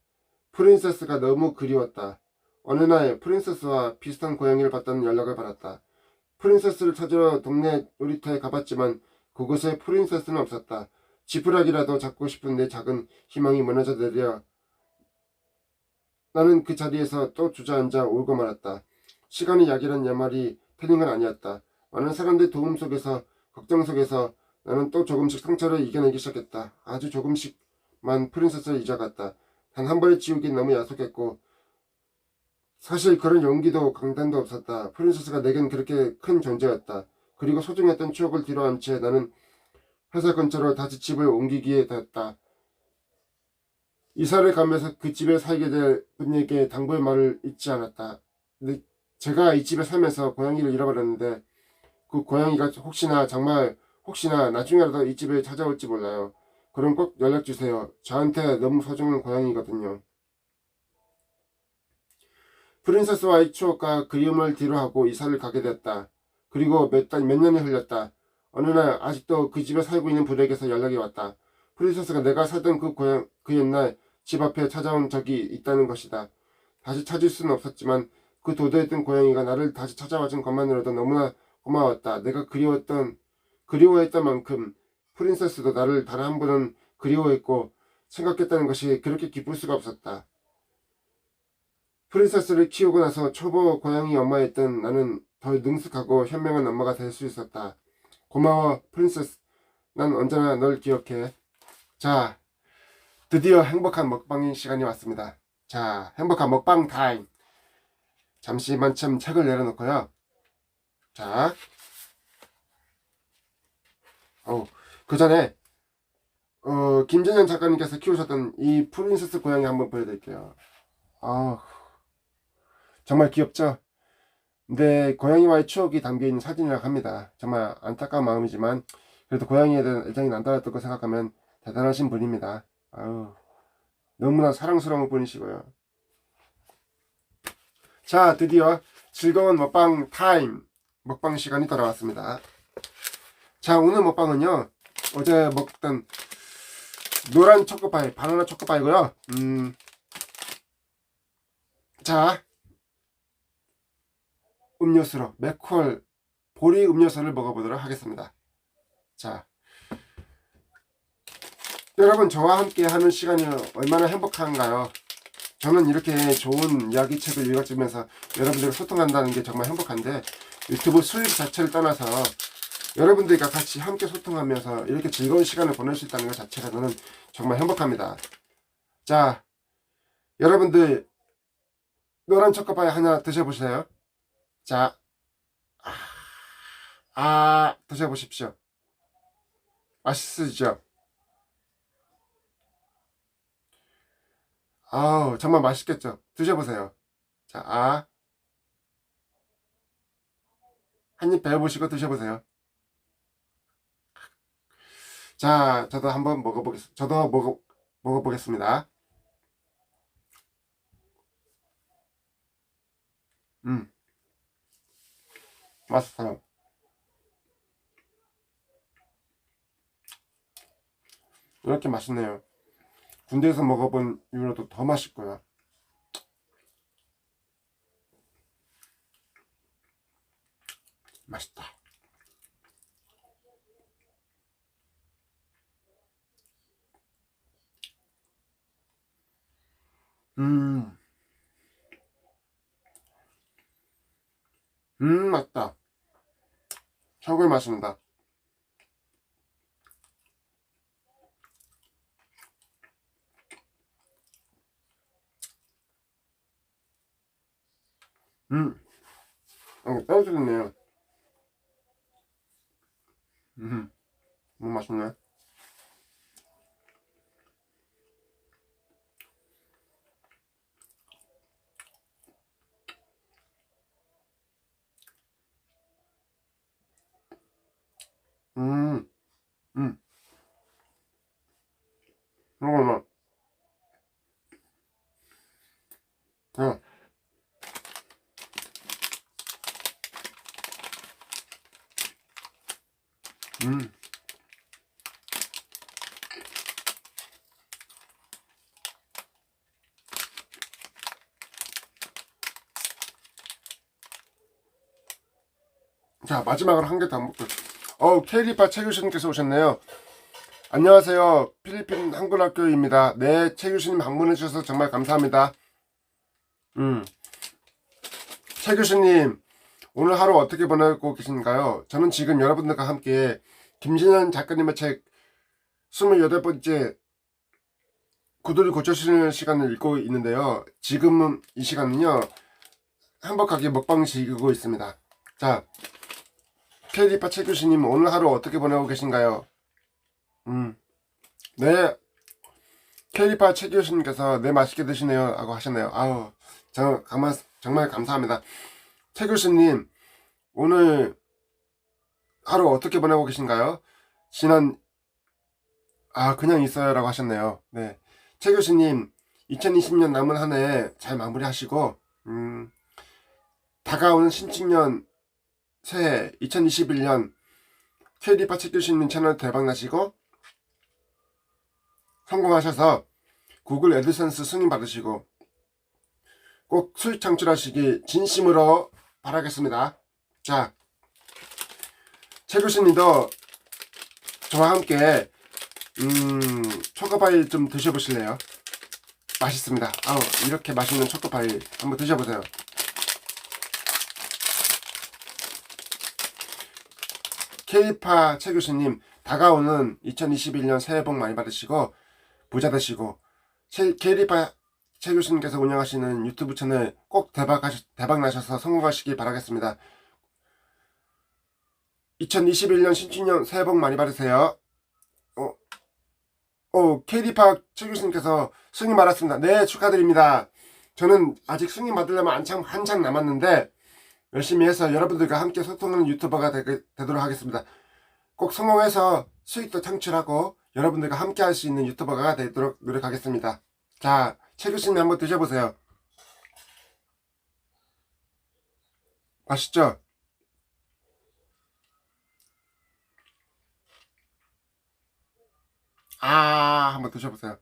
프린세스가 너무 그리웠다. 어느 날 프린세스와 비슷한 고양이를 봤다는 연락을 받았다. 프린세스를 찾으러 동네 놀이터에 가봤지만 그곳에 프린세스는 없었다. 지푸라기라도 잡고 싶은 내 작은 희망이 무너져 내려 나는 그 자리에서 또 주저앉아 울고 말았다. 시간이 약이란 내 말이 틀린 건 아니었다. 많은 사람들의 도움 속에서 걱정 속에서 나는 또 조금씩 상처를 이겨내기 시작했다. 아주 조금씩만 프린세스를 잊어갔다. 단 한 번에 지우기 너무 야속했고 사실 그런 용기도 강단도 없었다. 프린세스가 내겐 그렇게 큰 존재였다. 그리고 소중했던 추억을 뒤로한 채 나는 회사 근처로 다시 집을 옮기기에 되었다. 이사를 가면서 그 집에 살게 될 분에게 당부의 말을 잊지 않았다. 근데 제가 이 집에 살면서 고양이를 잃어버렸는데 그 고양이가 혹시나 정말 혹시나 나중에라도 이 집에 찾아올지 몰라요. 그럼 꼭 연락주세요. 저한테 너무 소중한 고양이거든요. 프린세스와의 추억과 그리움을 뒤로하고 이사를 가게 됐다. 그리고 몇 년이 흘렀다. 어느 날 아직도 그 집에 살고 있는 분에게서 연락이 왔다. 프린세스가 내가 살던 그 옛날 집 앞에 찾아온 적이 있다는 것이다. 다시 찾을 수는 없었지만 그 도도했던 고양이가 나를 다시 찾아와준 것만으로도 너무나 고마웠다. 내가 그리워했던 만큼 프린세스도 나를 단 한 번은 그리워했고 생각했다는 것이 그렇게 기쁠 수가 없었다. 프린세스를 키우고 나서 초보 고양이 엄마였던 나는 더 능숙하고 현명한 엄마가 될 수 있었다. 고마워 프린세스. 난 언제나 널 기억해. 자, 드디어 행복한 먹방 시간이 왔습니다. 자, 행복한 먹방 타임. 잠시만쯤 책을 내려놓고요. 자, 그 전에 김진현 작가님께서 키우셨던 이 프린세스 고양이 한번 보여드릴게요. 정말 귀엽죠? 근데 고양이와의 추억이 담겨있는 사진이라고 합니다. 정말 안타까운 마음이지만 그래도 고양이에 대한 애정이 남달랐던 거 생각하면 대단하신 분입니다. 너무나 사랑스러운 분이시고요. 자, 드디어 즐거운 먹방 타임, 먹방 시간이 돌아왔습니다. 자, 오늘 먹방은요, 어제 먹던 노란 초코파이, 바나나 초코파이고요. 자, 음료수로 맥콜 보리 음료수를 먹어보도록 하겠습니다. 자, 여러분 저와 함께 하는 시간이 얼마나 행복한가요? 저는 이렇게 좋은 이야기책을 읽어주면서 여러분들과 소통한다는 게 정말 행복한데 유튜브 수익 자체를 떠나서 여러분들과 같이 함께 소통하면서 이렇게 즐거운 시간을 보낼 수 있다는 것 자체가 저는 정말 행복합니다. 자, 여러분들 노란 초코파이 하나 드셔보세요. 자, 드셔보십시오. 맛있으시죠? 정말 맛있겠죠? 드셔보세요. 자, 한입 베어보시고 드셔보세요. 자, 저도 한번 먹어보겠습니다. 맛있어요. 이렇게 맛있네요. 군대에서 먹어본 이후로도 더 맛있고요. 맛있다. 맛있다. 최고의 맛입니다. 떨어지겠네요. 너무 맛있네. 음, 음, 잠깐만. 어, 자, 마지막으로 한 개 더 먹고. 케이리파 최교수님께서 오셨네요. 안녕하세요. 필리핀 한글학교입니다. 네, 최교수님 방문해 주셔서 정말 감사합니다. 최교수님, 오늘 하루 어떻게 보내고 계신가요? 저는 지금 여러분들과 함께 김진현 작가님의 책 28번째 구두를 고쳐주시는 시간을 읽고 있는데요. 지금은 이 시간은요, 행복하게 먹방 즐기고 있습니다. 자, 케이리파 최교수님, 오늘 하루 어떻게 보내고 계신가요? 네, 케이리파 최교수님께서 네, 맛있게 드시네요 하고 하셨네요. 아우, 정말 감사합니다. 최교수님, 오늘 하루 어떻게 보내고 계신가요? 그냥 있어요 라고 하셨네요. 네, 최교수님, 2020년 남은 한 해 잘 마무리하시고 다가오는 신축년 새해 2021년 케이리파 최교수님 채널 대박나시고 성공하셔서 구글 애드센스 승인 받으시고 꼭 수익 창출하시기 진심으로 바라겠습니다. 자, 최 교수님도 저와 함께 초코파이 좀 드셔보실래요? 맛있습니다. 이렇게 맛있는 초코파이 한번 드셔보세요. 케이파 최 교수님, 다가오는 2021년 새해 복 많이 받으시고 부자 되시고 케이리파 최 교수님께서 운영하시는 유튜브 채널 꼭 대박 나셔서 성공하시기 바라겠습니다. 2021년 신축년 새해 복 많이 받으세요. 케이리파 최 교수님께서 승인 받았습니다. 네, 축하드립니다. 저는 아직 승인 받으려면 한참 남았는데 열심히 해서 여러분들과 함께 소통하는 유튜버가 되도록 하겠습니다. 꼭 성공해서 수익도 창출하고 여러분들과 함께 할 수 있는 유튜버가 되도록 노력하겠습니다. 자, 최 교수님 한번 드셔보세요. 맛있죠? 한번 드셔보세요.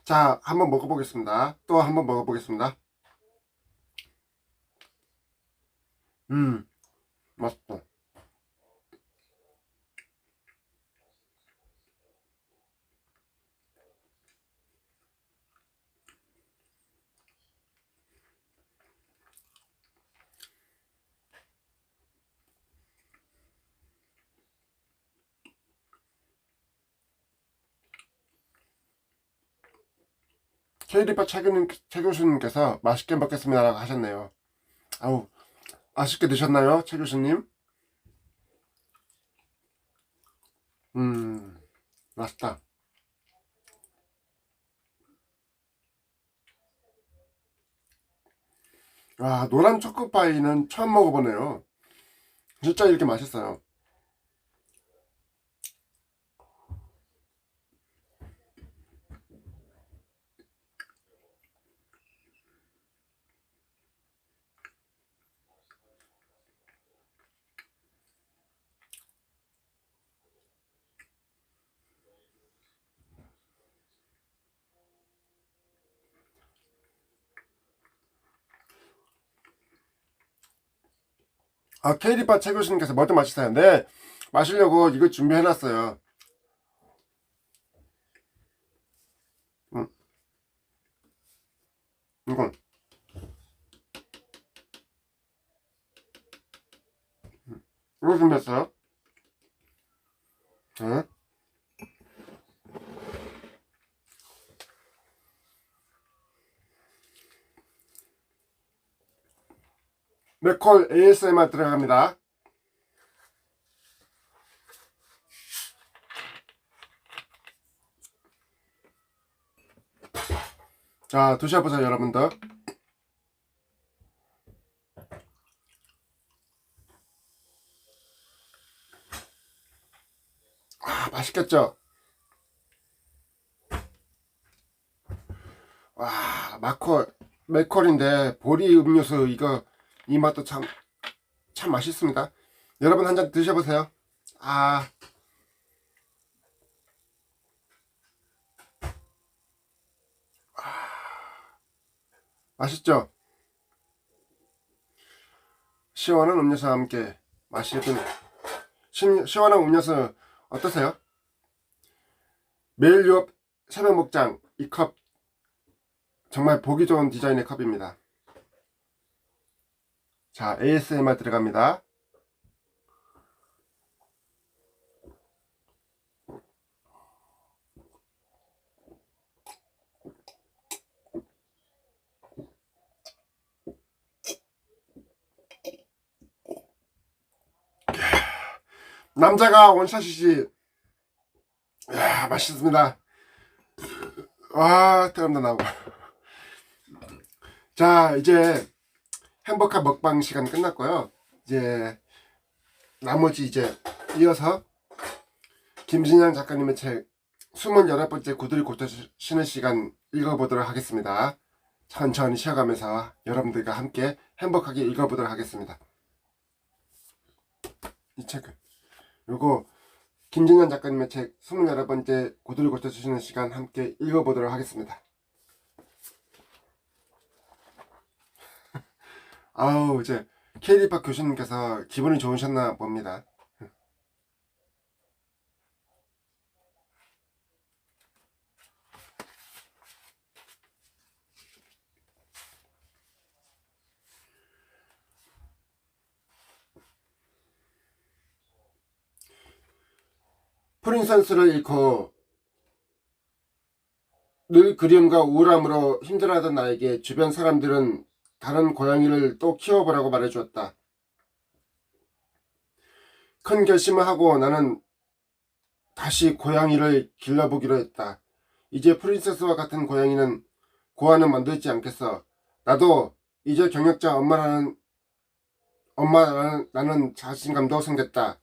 자, 한번 먹어보겠습니다. 또 한번 먹어보겠습니다. 맛있다. 케이리파 최 교수님께서 맛있게 먹겠습니다 라고 하셨네요. 아우, 맛있게 드셨나요, 최 교수님? 맛있다. 노란 초코파이는 처음 먹어보네요. 진짜 이렇게 맛있어요. 케이리파 최 교수님께서 뭐 좀 마시세요. 네, 마시려고 이거 준비해놨어요. 이건 이거 준비했어요. 네. 맥콜 ASMR 들어갑니다. 자, 드셔보세요 여러분들. 맛있겠죠? 맥콜인데 보리 음료수 이거 이 맛도 참 맛있습니다. 여러분 한 잔 드셔보세요. 아, 맛있죠? 시원한 음료수와 함께 마시던 시원한 음료수 어떠세요? 매일 유업 새벽 목장 이 컵 정말 보기 좋은 디자인의 컵입니다. 자, ASMR 들어갑니다. 남자가 원샷이지. 야, 맛있습니다. 와, 땀도 나고. 자, 이제 행복한 먹방 시간 끝났고요. 이제 나머지 이제 이어서 김진양 작가님의 책 28번째 구두를 고쳐시는 시간 읽어보도록 하겠습니다. 천천히 쉬어가면서 여러분들과 함께 행복하게 읽어보도록 하겠습니다. 이 책은 요거 김진현 작가님의 책 28번째 구두를 고쳐주시는 시간 함께 읽어보도록 하겠습니다. 아우, 이제 케이리박 교수님께서 기분이 좋으셨나 봅니다. 프린세스를 잃고 늘 그리움과 우울함으로 힘들어하던 나에게 주변 사람들은 다른 고양이를 또 키워보라고 말해주었다. 큰 결심을 하고 나는 다시 고양이를 길러보기로 했다. 이제 프린세스와 같은 고양이는 고아는 만들지 않겠어. 나도 이제 경력자 나는 자신감도 생겼다.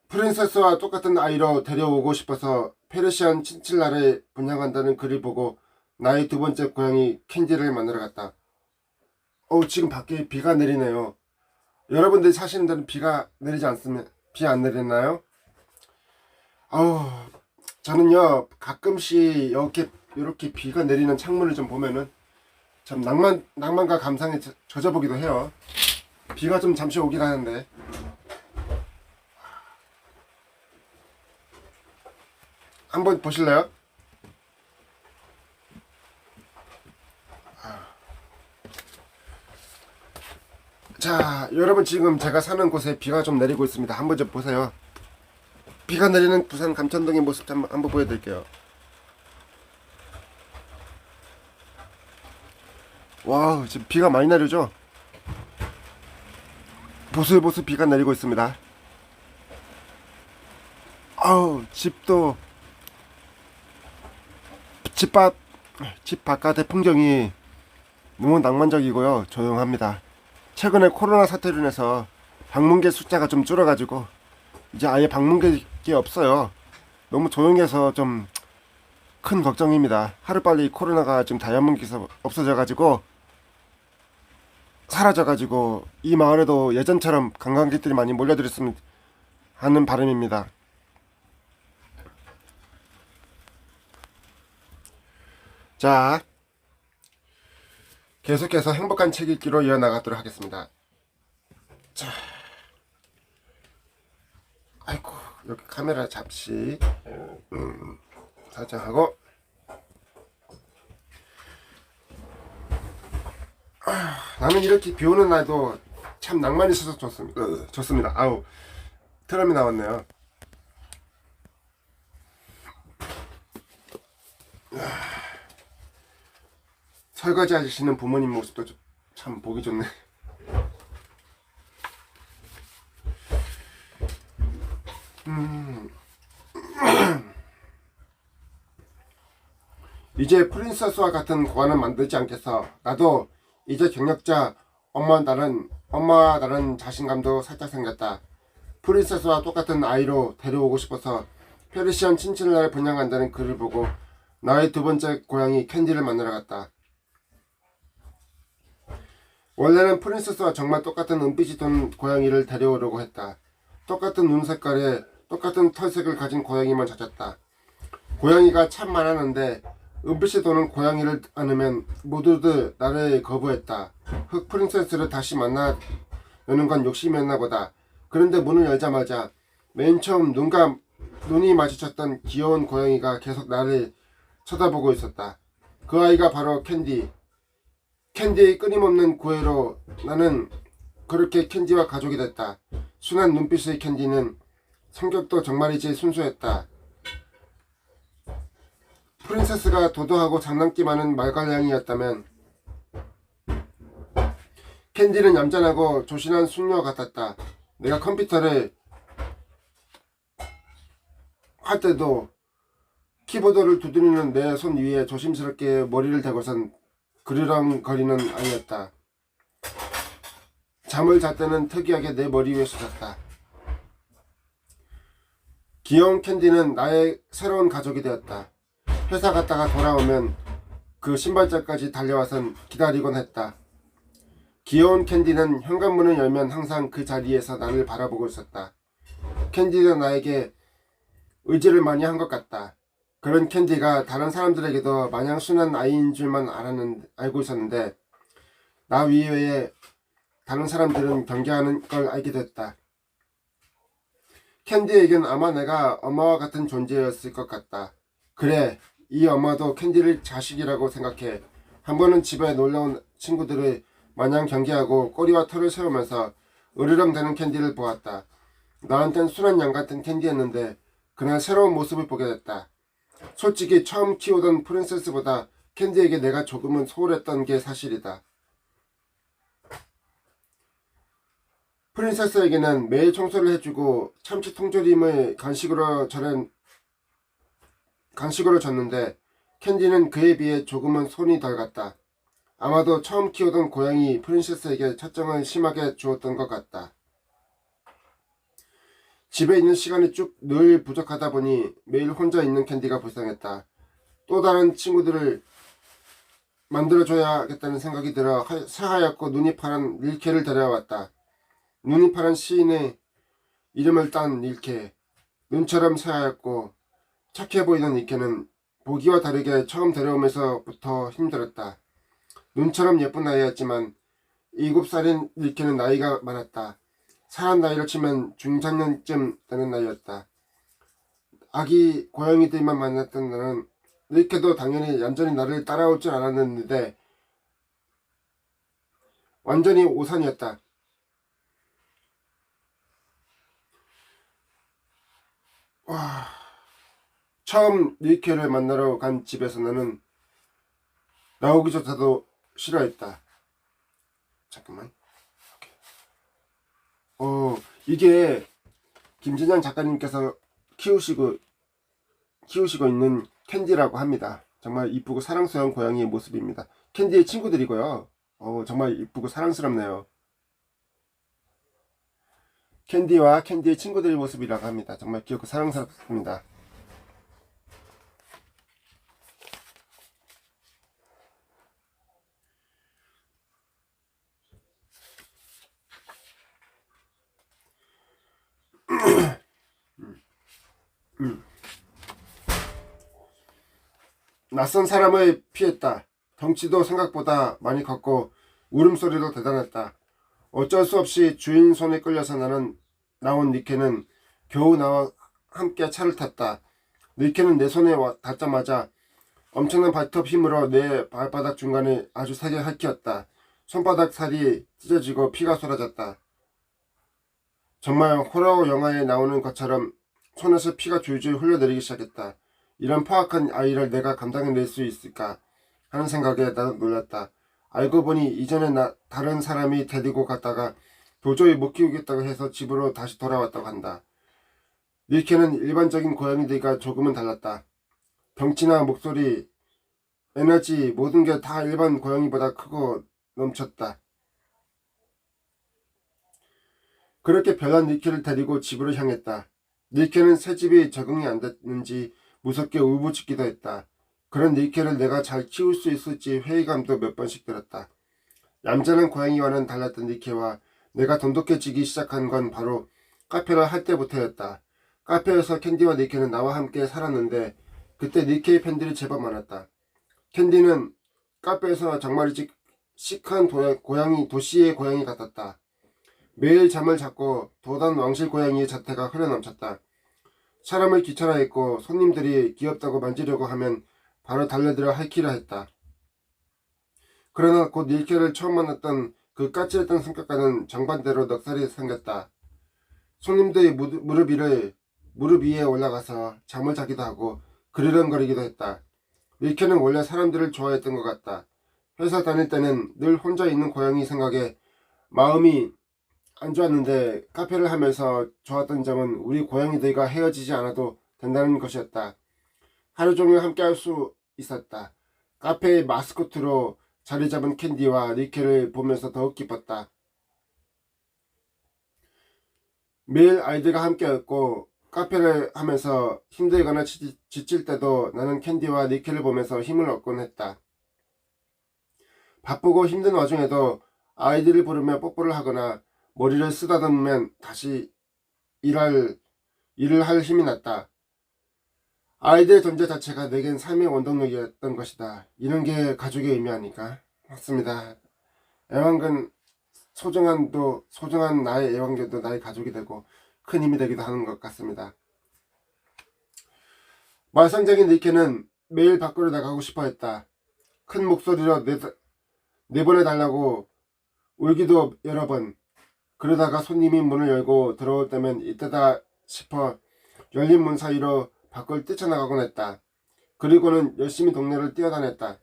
프린세스와 똑같은 아이로 데려오고 싶어서 페르시안 친칠라를 분양한다는 글을 보고 나의 두 번째 고양이 캔디를 만나러 갔다. 지금 밖에 비가 내리네요. 여러분들이 사시는 데는 비가 내리지 않습니까? 비 안 내리나요? 저는요 가끔씩 이렇게 비가 내리는 창문을 좀 보면은 참 낭만과 감상에 젖어보기도 해요. 비가 좀 잠시 오긴 하는데. 한번 보실래요? 자, 여러분 지금 제가 사는 곳에 비가 좀 내리고 있습니다. 한번 좀 보세요. 비가 내리는 부산 감천동의 모습 한번 보여드릴게요. 와우, 지금 비가 많이 내리죠? 보슬보슬 비가 내리고 있습니다. 집도 집 바깥의 풍경이 너무 낭만적이고요. 조용합니다. 최근에 코로나 사태로 인해서 방문객 숫자가 좀 줄어가지고 이제 아예 방문객이 없어요. 너무 조용해서 좀 큰 걱정입니다. 하루빨리 코로나가 지금 다이아몬드에서 없어져가지고 사라져가지고 이 마을에도 예전처럼 관광객들이 많이 몰려들었으면 하는 바람입니다. 자, 계속해서 행복한 책 읽기로 이어나가도록 하겠습니다. 자, 아이고, 여기 카메라 잡시 설정하고. 나는 이렇게 비 오는 날도 참 낭만이 있어서 좋습니다. 아우, 트럼이 나왔네요. 설거지 하시는 부모님 모습도 참 보기 좋네. 이제 프린세스와 같은 고아는 만들지 않겠어. 나도 이제 경력자 엄마와 다른 자신감도 살짝 생겼다. 프린세스와 똑같은 아이로 데려오고 싶어서 페르시안 친칠라를 분양한다는 글을 보고 나의 두 번째 고양이 캔디를 만나러 갔다. 원래는 프린세스와 정말 똑같은 은빛이 돈 고양이를 데려오려고 했다. 똑같은 눈 색깔에 똑같은 털색을 가진 고양이만 찾았다. 고양이가 참 많았는데 은빛이 도는 고양이를 안으면 모두들 나를 거부했다. 흑 프린세스를 다시 만나려는 건 욕심이었나 보다. 그런데 문을 열자마자 맨 처음 눈이 마주쳤던 귀여운 고양이가 계속 나를 쳐다보고 있었다. 그 아이가 바로 캔디. 캔디의 끊임없는 구애로 나는 그렇게 캔디와 가족이 됐다. 순한 눈빛의 캔디는 성격도 정말이지 순수했다. 프린세스가 도도하고 장난기 많은 말괄량이었다면 캔디는 얌전하고 조신한 숙녀 같았다. 내가 컴퓨터를 할 때도 키보드를 두드리는 내 손 위에 조심스럽게 머리를 대고선 그르렁거리는 아이였다. 잠을 잘 때는 특이하게 내 머리 위에 쏟았다. 귀여운 캔디는 나의 새로운 가족이 되었다. 회사 갔다가 돌아오면 그 신발장까지 달려와선 기다리곤 했다. 귀여운 캔디는 현관문을 열면 항상 그 자리에서 나를 바라보고 있었다. 캔디는 나에게 의지를 많이 한 것 같다. 그런 캔디가 다른 사람들에게도 마냥 순한 아이인 줄만 알고 있었는데 나 위에 다른 사람들은 경계하는 걸 알게 됐다. 캔디에겐 아마 내가 엄마와 같은 존재였을 것 같다. 그래, 이 엄마도 캔디를 자식이라고 생각해. 한 번은 집에 놀러온 친구들을 마냥 경계하고 꼬리와 털을 세우면서 으르렁대는 캔디를 보았다. 나한텐 순한 양 같은 캔디였는데 그날 새로운 모습을 보게 됐다. 솔직히 처음 키우던 프린세스보다 캔디에게 내가 조금은 소홀했던 게 사실이다. 프린세스에게는 매일 청소를 해주고 참치 통조림을 간식으로 줬는데 캔디는 그에 비해 조금은 손이 덜 갔다. 아마도 처음 키우던 고양이 프린세스에게 첫정을 심하게 주었던 것 같다. 집에 있는 시간이 쭉 늘 부족하다 보니 매일 혼자 있는 캔디가 불쌍했다. 또 다른 친구들을 만들어줘야겠다는 생각이 들어 새하얗고 눈이 파란 릴케를 데려왔다. 눈이 파란 시인의 이름을 딴 릴케. 눈처럼 새하얗고 착해 보이는 릴케는 보기와 다르게 처음 데려오면서부터 힘들었다. 눈처럼 예쁜 아이였지만 7살인 릴케는 나이가 많았다. 사람 나이로 치면 중장년쯤 되는 나이였다. 아기 고양이들만 만났던 나는 릴케도 당연히 얌전히 나를 따라올 줄 알았는데 완전히 오산이었다. 와, 처음 릴케를 만나러 간 집에서 나는 나오기조차도 싫어했다. 잠깐만. 이게 김진양 작가님께서 키우시고 있는 캔디라고 합니다. 정말 이쁘고 사랑스러운 고양이의 모습입니다. 캔디의 친구들이고요. 정말 이쁘고 사랑스럽네요. 캔디와 캔디의 친구들의 모습이라고 합니다. 정말 귀엽고 사랑스럽습니다. 낯선 사람을 피했다. 덩치도 생각보다 많이 컸고 울음소리도 대단했다. 어쩔 수 없이 주인 손에 끌려서 나온 니케는 겨우 나와 함께 차를 탔다. 니케는 내 손에 닿자마자 엄청난 발톱 힘으로 내 발바닥 중간을 아주 세게 핥혔다. 손바닥 살이 찢어지고 피가 쏟아졌다. 정말 호러 영화에 나오는 것처럼 손에서 피가 줄줄 흘러내리기 시작했다. 이런 포악한 아이를 내가 감당해낼 수 있을까 하는 생각에 나도 놀랐다. 알고 보니 이전에 다른 사람이 데리고 갔다가 도저히 못 키우겠다고 해서 집으로 다시 돌아왔다고 한다. 릴케는 일반적인 고양이들과 조금은 달랐다. 덩치나 목소리, 에너지 모든 게 다 일반 고양이보다 크고 넘쳤다. 그렇게 별난 릴케를 데리고 집으로 향했다. 릴케는 새집이 적응이 안 됐는지 무섭게 울부짖기도 했다. 그런 릴케를 내가 잘 키울 수 있을지 회의감도 몇 번씩 들었다. 얌전한 고양이와는 달랐던 릴케와 내가 돈독해지기 시작한 건 바로 카페를 할 때부터였다. 카페에서 캔디와 릴케는 나와 함께 살았는데 그때 릴케의 팬들이 제법 많았다. 캔디는 카페에서 정말 시크한 도시의 고양이 같았다. 매일 잠을 잤고 도단 왕실 고양이의 자태가 흘러넘쳤다. 사람을 귀찮아했고 손님들이 귀엽다고 만지려고 하면 바로 달려들어 핥기라 했다. 그러나 곧 닐케를 처음 만났던 그 까칠했던 성격과는 정반대로 넉살이 생겼다. 손님들이 무릎 위에 올라가서 잠을 자기도 하고 그르렁거리기도 했다. 닐케는 원래 사람들을 좋아했던 것 같다. 회사 다닐 때는 늘 혼자 있는 고양이 생각에 마음이 안 좋았는데 카페를 하면서 좋았던 점은 우리 고양이들과 헤어지지 않아도 된다는 것이었다. 하루 종일 함께 할 수 있었다. 카페의 마스코트로 자리 잡은 캔디와 닐케를 보면서 더욱 기뻤다. 매일 아이들과 함께였고 카페를 하면서 힘들거나 지칠 때도 나는 캔디와 닐케를 보면서 힘을 얻곤 했다. 바쁘고 힘든 와중에도 아이들을 부르며 뽀뽀를 하거나 머리를 쓰다듬으면 다시 일을 할 힘이 났다. 아이들의 존재 자체가 내겐 삶의 원동력이었던 것이다. 이런 게 가족의 의미 아닐까? 맞습니다. 애완견 소중한 나의 애완견도 나의 가족이 되고 큰 힘이 되기도 하는 것 같습니다. 말썽쟁이 니케는 매일 밖으로 나가고 싶어 했다. 큰 목소리로 내보내달라고 울기도 여러 번. 그러다가 손님이 문을 열고 들어올 때면 이때다 싶어 열린 문 사이로 밖을 뛰쳐나가곤 했다. 그리고는 열심히 동네를 뛰어다녔다.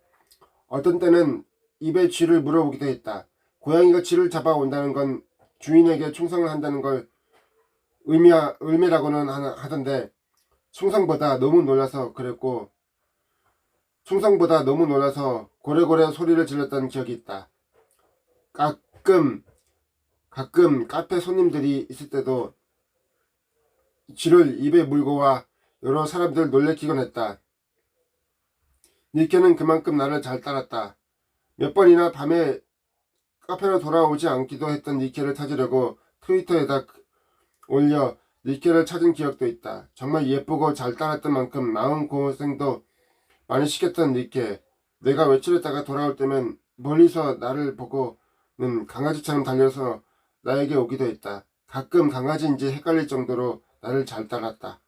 어떤 때는 입에 쥐를 물어보기도 했다. 고양이가 쥐를 잡아온다는 건 주인에게 충성을 한다는 걸 의미라고는 하던데 충성보다 너무 놀라서 고래고래 소리를 질렀던 기억이 있다. 가끔 카페 손님들이 있을 때도 쥐를 입에 물고 와 여러 사람들 놀래키곤 했다. 닐케는 그만큼 나를 잘 따랐다. 몇 번이나 밤에 카페로 돌아오지 않기도 했던 닐케를 찾으려고 트위터에다 올려 닐케를 찾은 기억도 있다. 정말 예쁘고 잘 따랐던 만큼 마음고생도 많이 시켰던 닐케. 내가 외출했다가 돌아올 때면 멀리서 나를 보고는 강아지처럼 달려서 나에게 오기도 했다. 가끔 강아지인지 헷갈릴 정도로 나를 잘 따랐다.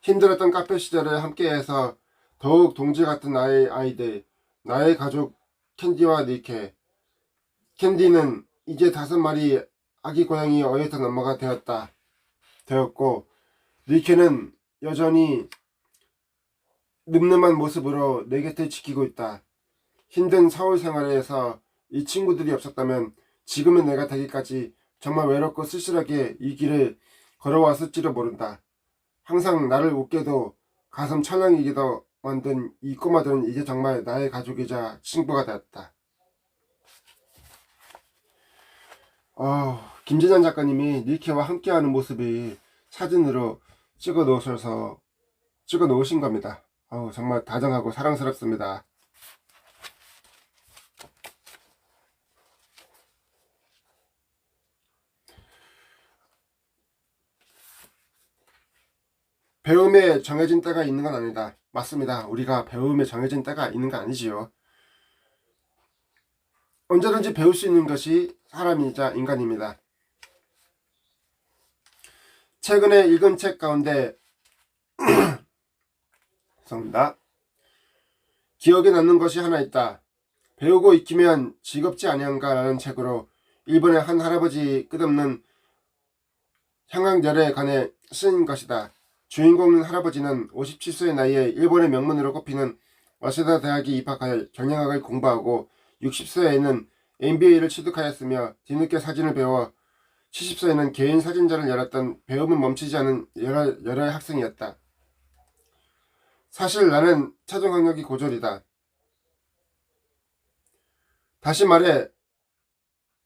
힘들었던 카페 시절에 함께해서 더욱 동지 같은 나의 아이들, 나의 가족 캔디와 닐케. 캔디는 이제 5마리 아기 고양이 어엿한 엄마가 되었고 닐케는 여전히 늠름한 모습으로 내 곁을 지키고 있다. 힘든 서울 생활에서 이 친구들이 없었다면 지금의 내가 되기까지 정말 외롭고 쓸쓸하게 이 길을 걸어왔을지도 모른다. 항상 나를 웃게도 가슴 철렁이기도 만든 이 꼬마들은 이제 정말 나의 가족이자 친구가 되었다. 김진환 작가님이 닐케와 함께하는 모습이 사진으로 찍어 놓으신 겁니다. 정말 다정하고 사랑스럽습니다. 배움에 정해진 때가 있는 건 아니다. 맞습니다. 우리가 배움에 정해진 때가 있는 거 아니지요. 언제든지 배울 수 있는 것이 사람이자 인간입니다. 최근에 읽은 책 가운데 죄송합니다. 기억에 남는 것이 하나 있다. 배우고 익히면 즐겁지 아니한가 라는 책으로 일본의 한 할아버지 끝없는 향학열에 관해 쓴 것이다. 주인공 할아버지는 57세의 나이에 일본의 명문으로 꼽히는 와세다 대학에 입학하여 경영학을 공부하고 60세에는 MBA를 취득하였으며 뒤늦게 사진을 배워 70세에는 개인 사진전을 열었던 배움은 멈추지 않은 열혈 학생이었다. 사실 나는 차종 학력이 고졸이다. 다시 말해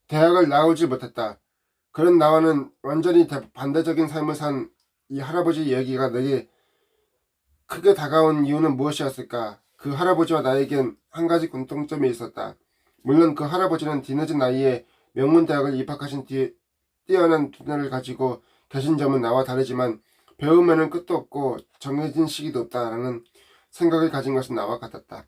대학을 나오지 못했다. 그런 나와는 완전히 반대적인 삶을 산 이 할아버지 이야기가 내게 크게 다가온 이유는 무엇이었을까? 그 할아버지와 나에겐 한 가지 공통점이 있었다. 물론 그 할아버지는 뒤늦은 나이에 명문대학을 입학하신 뒤에 뛰어난 두뇌를 가지고 계신 점은 나와 다르지만 배움에는 끝도 없고 정해진 시기도 없다라는 생각을 가진 것은 나와 같았다.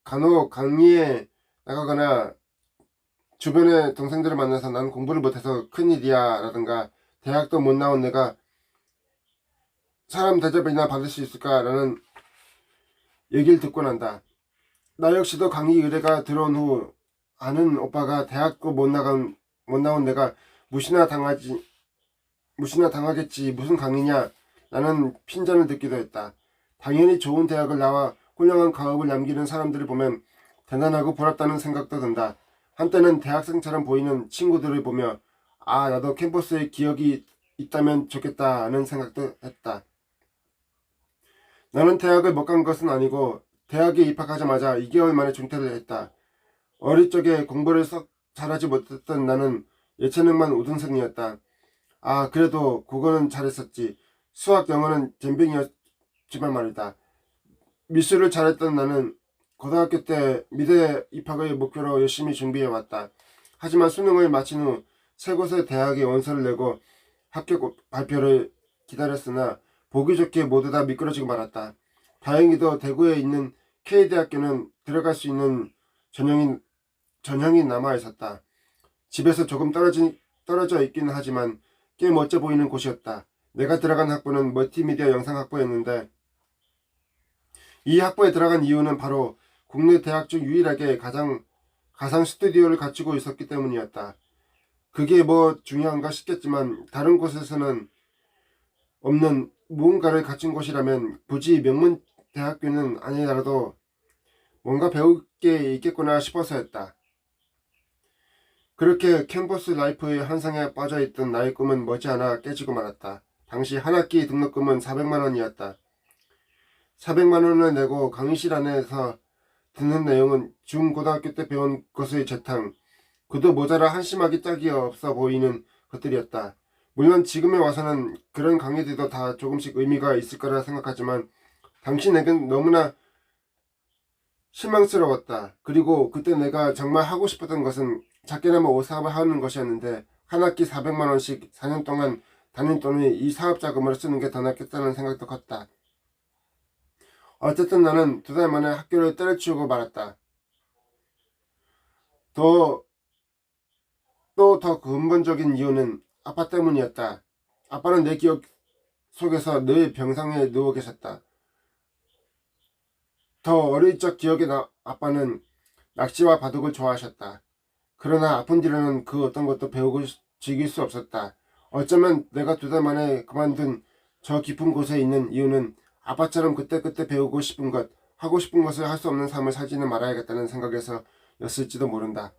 간혹 강의에 나가거나 주변의 동생들을 만나서 난 공부를 못해서 큰일이야 라든가 대학도 못 나온 내가 사람 대접이나 받을 수 있을까 라는 얘기를 듣고 난다. 나 역시도 강의 의뢰가 들어온 후 아는 오빠가 대학도 못 나온 내가 무시나 당하겠지 무슨 강의냐 라는 핀잔을 듣기도 했다. 당연히 좋은 대학을 나와 훌륭한 가업을 남기는 사람들을 보면 대단하고 부럽다는 생각도 든다. 한때는 대학생처럼 보이는 친구들을 보며 아 나도 캠퍼스에 기억이 있다면 좋겠다 하는 생각도 했다. 나는 대학을 못 간 것은 아니고 대학에 입학하자마자 2개월 만에 중퇴를 했다. 어릴 적에 공부를 썩 잘하지 못했던 나는 예체능만 우등생이었다. 아 그래도 국어는 잘했었지. 수학 영어는 젬병이었지만 말이다. 미술을 잘했던 나는 고등학교 때 미대 입학을 목표로 열심히 준비해왔다. 하지만 수능을 마친 후 세 곳의 대학에 원서를 내고 합격 발표를 기다렸으나 보기 좋게 모두 다 미끄러지고 말았다. 다행히도 대구에 있는 K대학교는 들어갈 수 있는 전형이 남아 있었다. 집에서 조금 떨어져 있긴 하지만 꽤 멋져 보이는 곳이었다. 내가 들어간 학부는 멀티미디어 영상학부였는데 이 학부에 들어간 이유는 바로 국내 대학 중 유일하게 가상 스튜디오를 갖추고 있었기 때문이었다. 그게 뭐 중요한가 싶겠지만 다른 곳에서는 없는 무언가를 갖춘 곳이라면 굳이 명문 대학교는 아니더라도 뭔가 배울 게 있겠구나 싶어서였다. 그렇게 캠퍼스 라이프의 환상에 빠져있던 나의 꿈은 머지않아 깨지고 말았다. 당시 한 학기 등록금은 400만원이었다. 400만원을 내고 강의실 안에서 듣는 내용은 중고등학교 때 배운 것의 재탕, 그도 모자라 한심하기 짝이 없어 보이는 것들이었다. 물론 지금에 와서는 그런 강의들도 다 조금씩 의미가 있을 거라 생각하지만 당신에겐 너무나 실망스러웠다. 그리고 그때 내가 정말 하고 싶었던 것은 작게나마 옷 사업을 하는 것이었는데 한 학기 400만원씩 4년 동안 다닌 돈을 이 사업 자금으로 쓰는 게 더 낫겠다는 생각도 컸다. 어쨌든 나는 2달 만에 학교를 때려치우고 말았다. 또 더 근본적인 이유는 아빠 때문이었다. 아빠는 내 기억 속에서 늘 병상에 누워 계셨다. 더 어릴 적 기억에 아빠는 낚시와 바둑을 좋아하셨다. 그러나 아픈 뒤로는 그 어떤 것도 배우고 즐길 수 없었다. 어쩌면 내가 2달 만에 그만둔 저 깊은 곳에 있는 이유는 아빠처럼 그때그때 배우고 싶은 것, 하고 싶은 것을 할 수 없는 삶을 살지는 말아야겠다는 생각에서였을지도 모른다.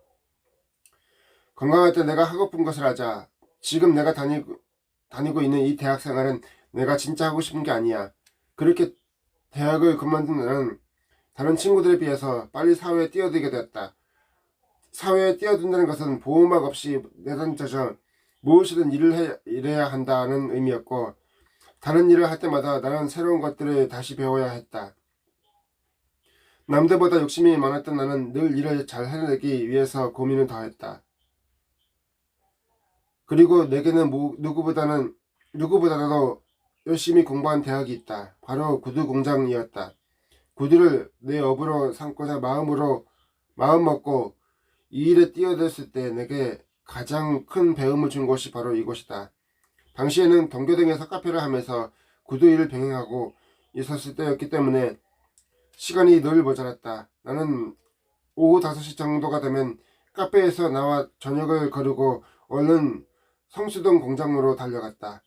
건강할 때 내가 하고픈 것을 하자. 지금 내가 다니고 있는 이 대학 생활은 내가 진짜 하고 싶은 게 아니야. 그렇게 대학을 그만둔 나는 다른 친구들에 비해서 빨리 사회에 뛰어들게 되었다. 사회에 뛰어든다는 것은 보호막 없이 내던져져 무엇이든 일해야 한다는 의미였고 다른 일을 할 때마다 나는 새로운 것들을 다시 배워야 했다. 남들보다 욕심이 많았던 나는 늘 일을 잘 해내기 위해서 고민을 더했다. 그리고 내게는 누구보다도 열심히 공부한 대학이 있다. 바로 구두 공장이었다. 구두를 내 업으로 삼고자 마음 먹고 이 일에 뛰어들었을 때 내게 가장 큰 배움을 준 곳이 바로 이곳이다. 당시에는 동교동에서 카페를 하면서 구두 일을 병행하고 있었을 때였기 때문에 시간이 늘 모자랐다. 나는 오후 5시 정도가 되면 카페에서 나와 저녁을 거르고 얼른 성수동 공장으로 달려갔다.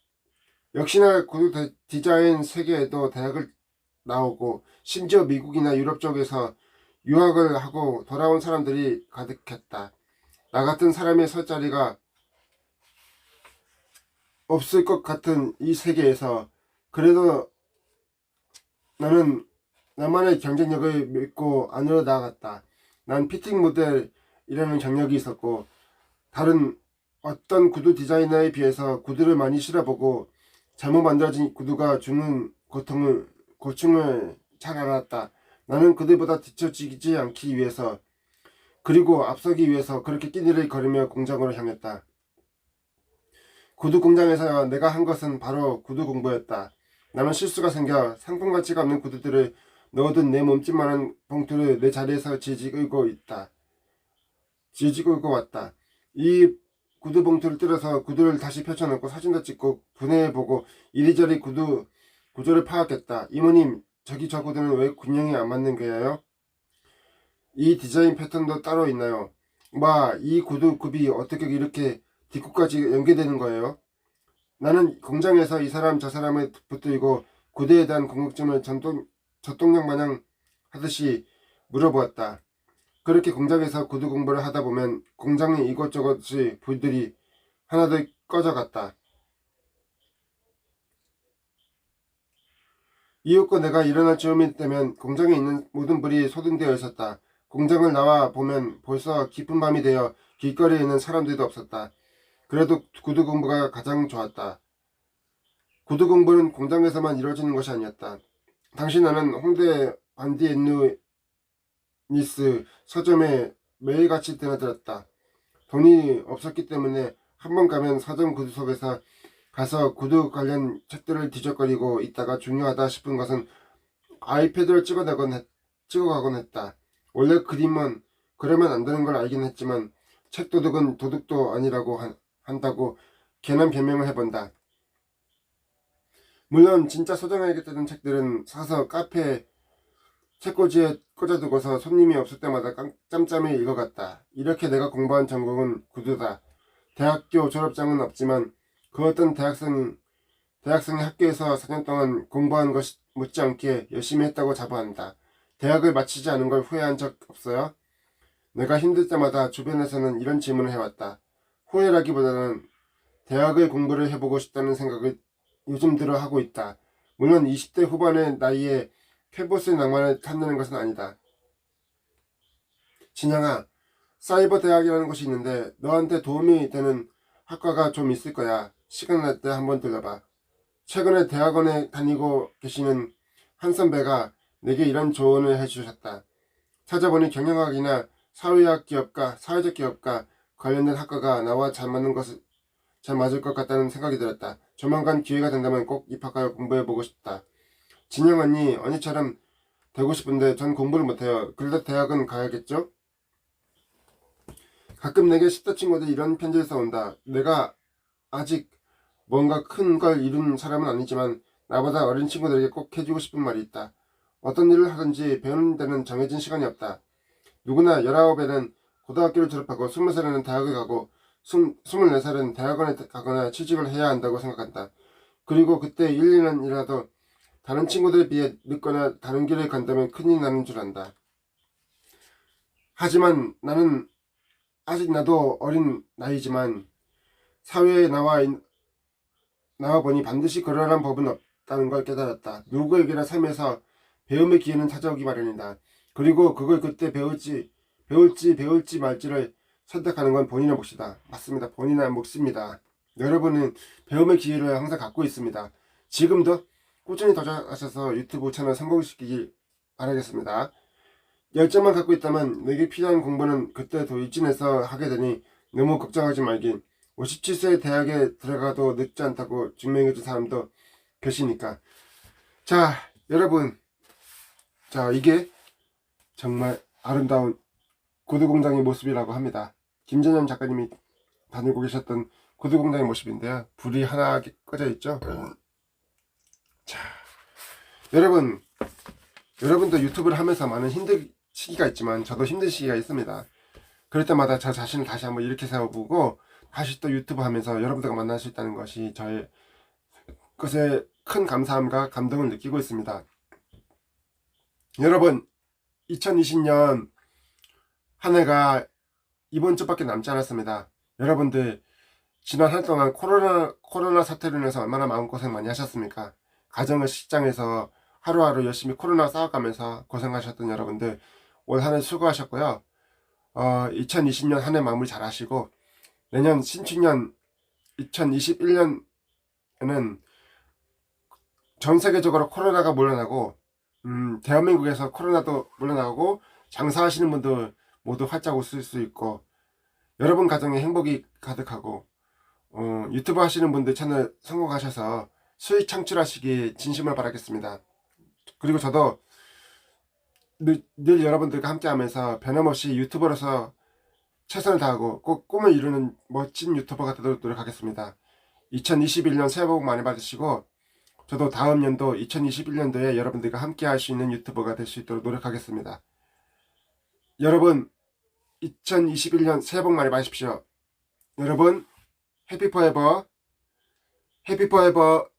역시나 구두 디자인 세계에도 대학을 나오고 심지어 미국이나 유럽 쪽에서 유학을 하고 돌아온 사람들이 가득했다. 나 같은 사람의 설 자리가 없을 것 같은 이 세계에서 그래도 나는 나만의 경쟁력을 믿고 안으로 나아갔다. 난 피팅 모델이라는 경력이 있었고 다른 어떤 구두 디자이너에 비해서 구두를 많이 실어보고 잘못 만들어진 구두가 주는 고충을 잘 알았다. 나는 그들보다 뒤처지지 않기 위해서 그리고 앞서기 위해서 그렇게 끼니를 거리며 공장으로 향했다. 구두 공장에서 내가 한 것은 바로 구두 공부였다. 나는 실수가 생겨 상품 가치가 없는 구두들을 넣어둔 내 몸집만한 봉투를 내 자리에서 지지고 왔다. 이 구두 봉투를 뜯어서 구두를 다시 펼쳐놓고 사진도 찍고 분해해보고 이리저리 구두 구조를 파악했다. 이모님, 저기 저 구두는 왜 균형이 안 맞는 거예요? 이 디자인 패턴도 따로 있나요? 이 구두 굽이 어떻게 이렇게 뒷굽까지 연계되는 거예요? 나는 공장에서 이 사람 저 사람을 붙들고 구두에 대한 궁금증을 젖동량 마냥 하듯이 물어보았다. 그렇게 공장에서 구두 공부를 하다 보면 공장의 이것저것의 불들이 하나둘 꺼져갔다. 이윽고 내가 일어날 즈음이 되면 공장에 있는 모든 불이 소등되어 있었다. 공장을 나와 보면 벌써 깊은 밤이 되어 길거리에 있는 사람들도 없었다. 그래도 구두 공부가 가장 좋았다. 구두 공부는 공장에서만 이루어지는 것이 아니었다. 당시 나는 홍대 반디앤누 니스 서점에 매일같이 드나들었다. 돈이 없었기 때문에 한 번 가면 서점 구두속에서 가서 구두 관련 책들을 뒤적거리고 있다가 중요하다 싶은 것은 아이패드를 찍어가곤 했다. 원래 그림은 그러면 안 되는 걸 알긴 했지만 책도둑은 도둑도 아니라고 한다고 괜한 변명을 해본다. 물론 진짜 소장하게 되는 책들은 사서 카페 책꽂이에 꽂아두고서 손님이 없을 때마다 짬짬이 읽어갔다. 이렇게 내가 공부한 전공은 구두다. 대학교 졸업장은 없지만 그 어떤 대학생이 학교에서 4년 동안 공부한 것 못지않게 열심히 했다고 자부한다. 대학을 마치지 않은 걸 후회한 적 없어요? 내가 힘들 때마다 주변에서는 이런 질문을 해왔다. 후회라기보다는 대학을 공부를 해보고 싶다는 생각을 요즘 들어 하고 있다. 물론 20대 후반의 나이에 캐보스의 낭만을 탐내는 것은 아니다. 진양아, 사이버 대학이라는 곳이 있는데 너한테 도움이 되는 학과가 좀 있을 거야. 시간 날 때 한번 들러봐. 최근에 대학원에 다니고 계시는 한 선배가 내게 이런 조언을 해주셨다. 찾아보니 경영학이나 사회적 기업과 관련된 학과가 나와 잘 맞을 것 같다는 생각이 들었다. 조만간 기회가 된다면 꼭 입학하여 공부해보고 싶다. 진영 언니처럼 되고 싶은데 전 공부를 못해요. 그래도 대학은 가야겠죠? 가끔 내게 10대 친구들이 이런 편지를 써온다. 내가 아직 뭔가 큰 걸 이룬 사람은 아니지만 나보다 어린 친구들에게 꼭 해주고 싶은 말이 있다. 어떤 일을 하든지 배우는 데는 정해진 시간이 없다. 누구나 19에는 고등학교를 졸업하고 20살에는 대학을 가고 24살은 대학원에 가거나 취직을 해야 한다고 생각한다. 그리고 그때 1, 2년이라도 다른 친구들에 비해 늦거나 다른 길을 간다면 큰일 나는 줄 안다. 하지만 나는 아직 나도 어린 나이지만 사회에 나와 보니 반드시 그러한 법은 없다는 걸 깨달았다. 누구에게나 삶에서 배움의 기회는 찾아오기 마련이다. 그리고 그걸 그때 배울지 말지를 선택하는 건 본인의 몫이다. 맞습니다. 본인의 몫입니다. 여러분은 배움의 기회를 항상 갖고 있습니다. 지금도 꾸준히 도전하셔서 유튜브 채널 성공시키길 바라겠습니다. 열정만 갖고 있다면 내게 필요한 공부는 그때 더 일진해서 하게 되니 너무 걱정하지 말긴. 57세 대학에 들어가도 늦지 않다고 증명해준 사람도 계시니까. 자, 여러분, 이게 정말 아름다운 구두공장의 모습이라고 합니다. 김전현 작가님이 다니고 계셨던 구두공장의 모습인데요. 불이 하나 꺼져 있죠. 자, 여러분도 유튜브를 하면서 많은 힘든 시기가 있지만 저도 힘든 시기가 있습니다. 그럴 때마다 저 자신을 다시 한번 이렇게 세워보고 다시 또 유튜브 하면서 여러분들과 만날 수 있다는 것이 저의 것에 큰 감사함과 감동을 느끼고 있습니다. 여러분, 2020년 한 해가 이번 주밖에 남지 않았습니다. 여러분들 지난 한 해 동안 코로나 사태로 인해서 얼마나 마음고생 많이 하셨습니까? 가정을 직장에서 하루하루 열심히 코로나 싸워가면서 고생하셨던 여러분들 올 한 해 수고하셨고요. 2020년 한 해 마무리 잘 하시고 내년 신축년 2021년에는 전 세계적으로 코로나가 물러나고 대한민국에서 코로나도 물러나고 장사하시는 분들 모두 활짝 웃을 수 있고 여러분 가정에 행복이 가득하고 유튜브 하시는 분들 채널 성공하셔서 수익 창출하시기 진심으로 바라겠습니다. 그리고 저도 늘 여러분들과 함께 하면서 변함없이 유튜버로서 최선을 다하고 꼭 꿈을 이루는 멋진 유튜버가 되도록 노력하겠습니다. 2021년 새해 복 많이 받으시고 저도 다음 연도 2021년도에 여러분들과 함께 할 수 있는 유튜버가 될 수 있도록 노력하겠습니다. 여러분 2021년 새해 복 많이 받으십시오. 여러분 해피 포에버 해피 포에버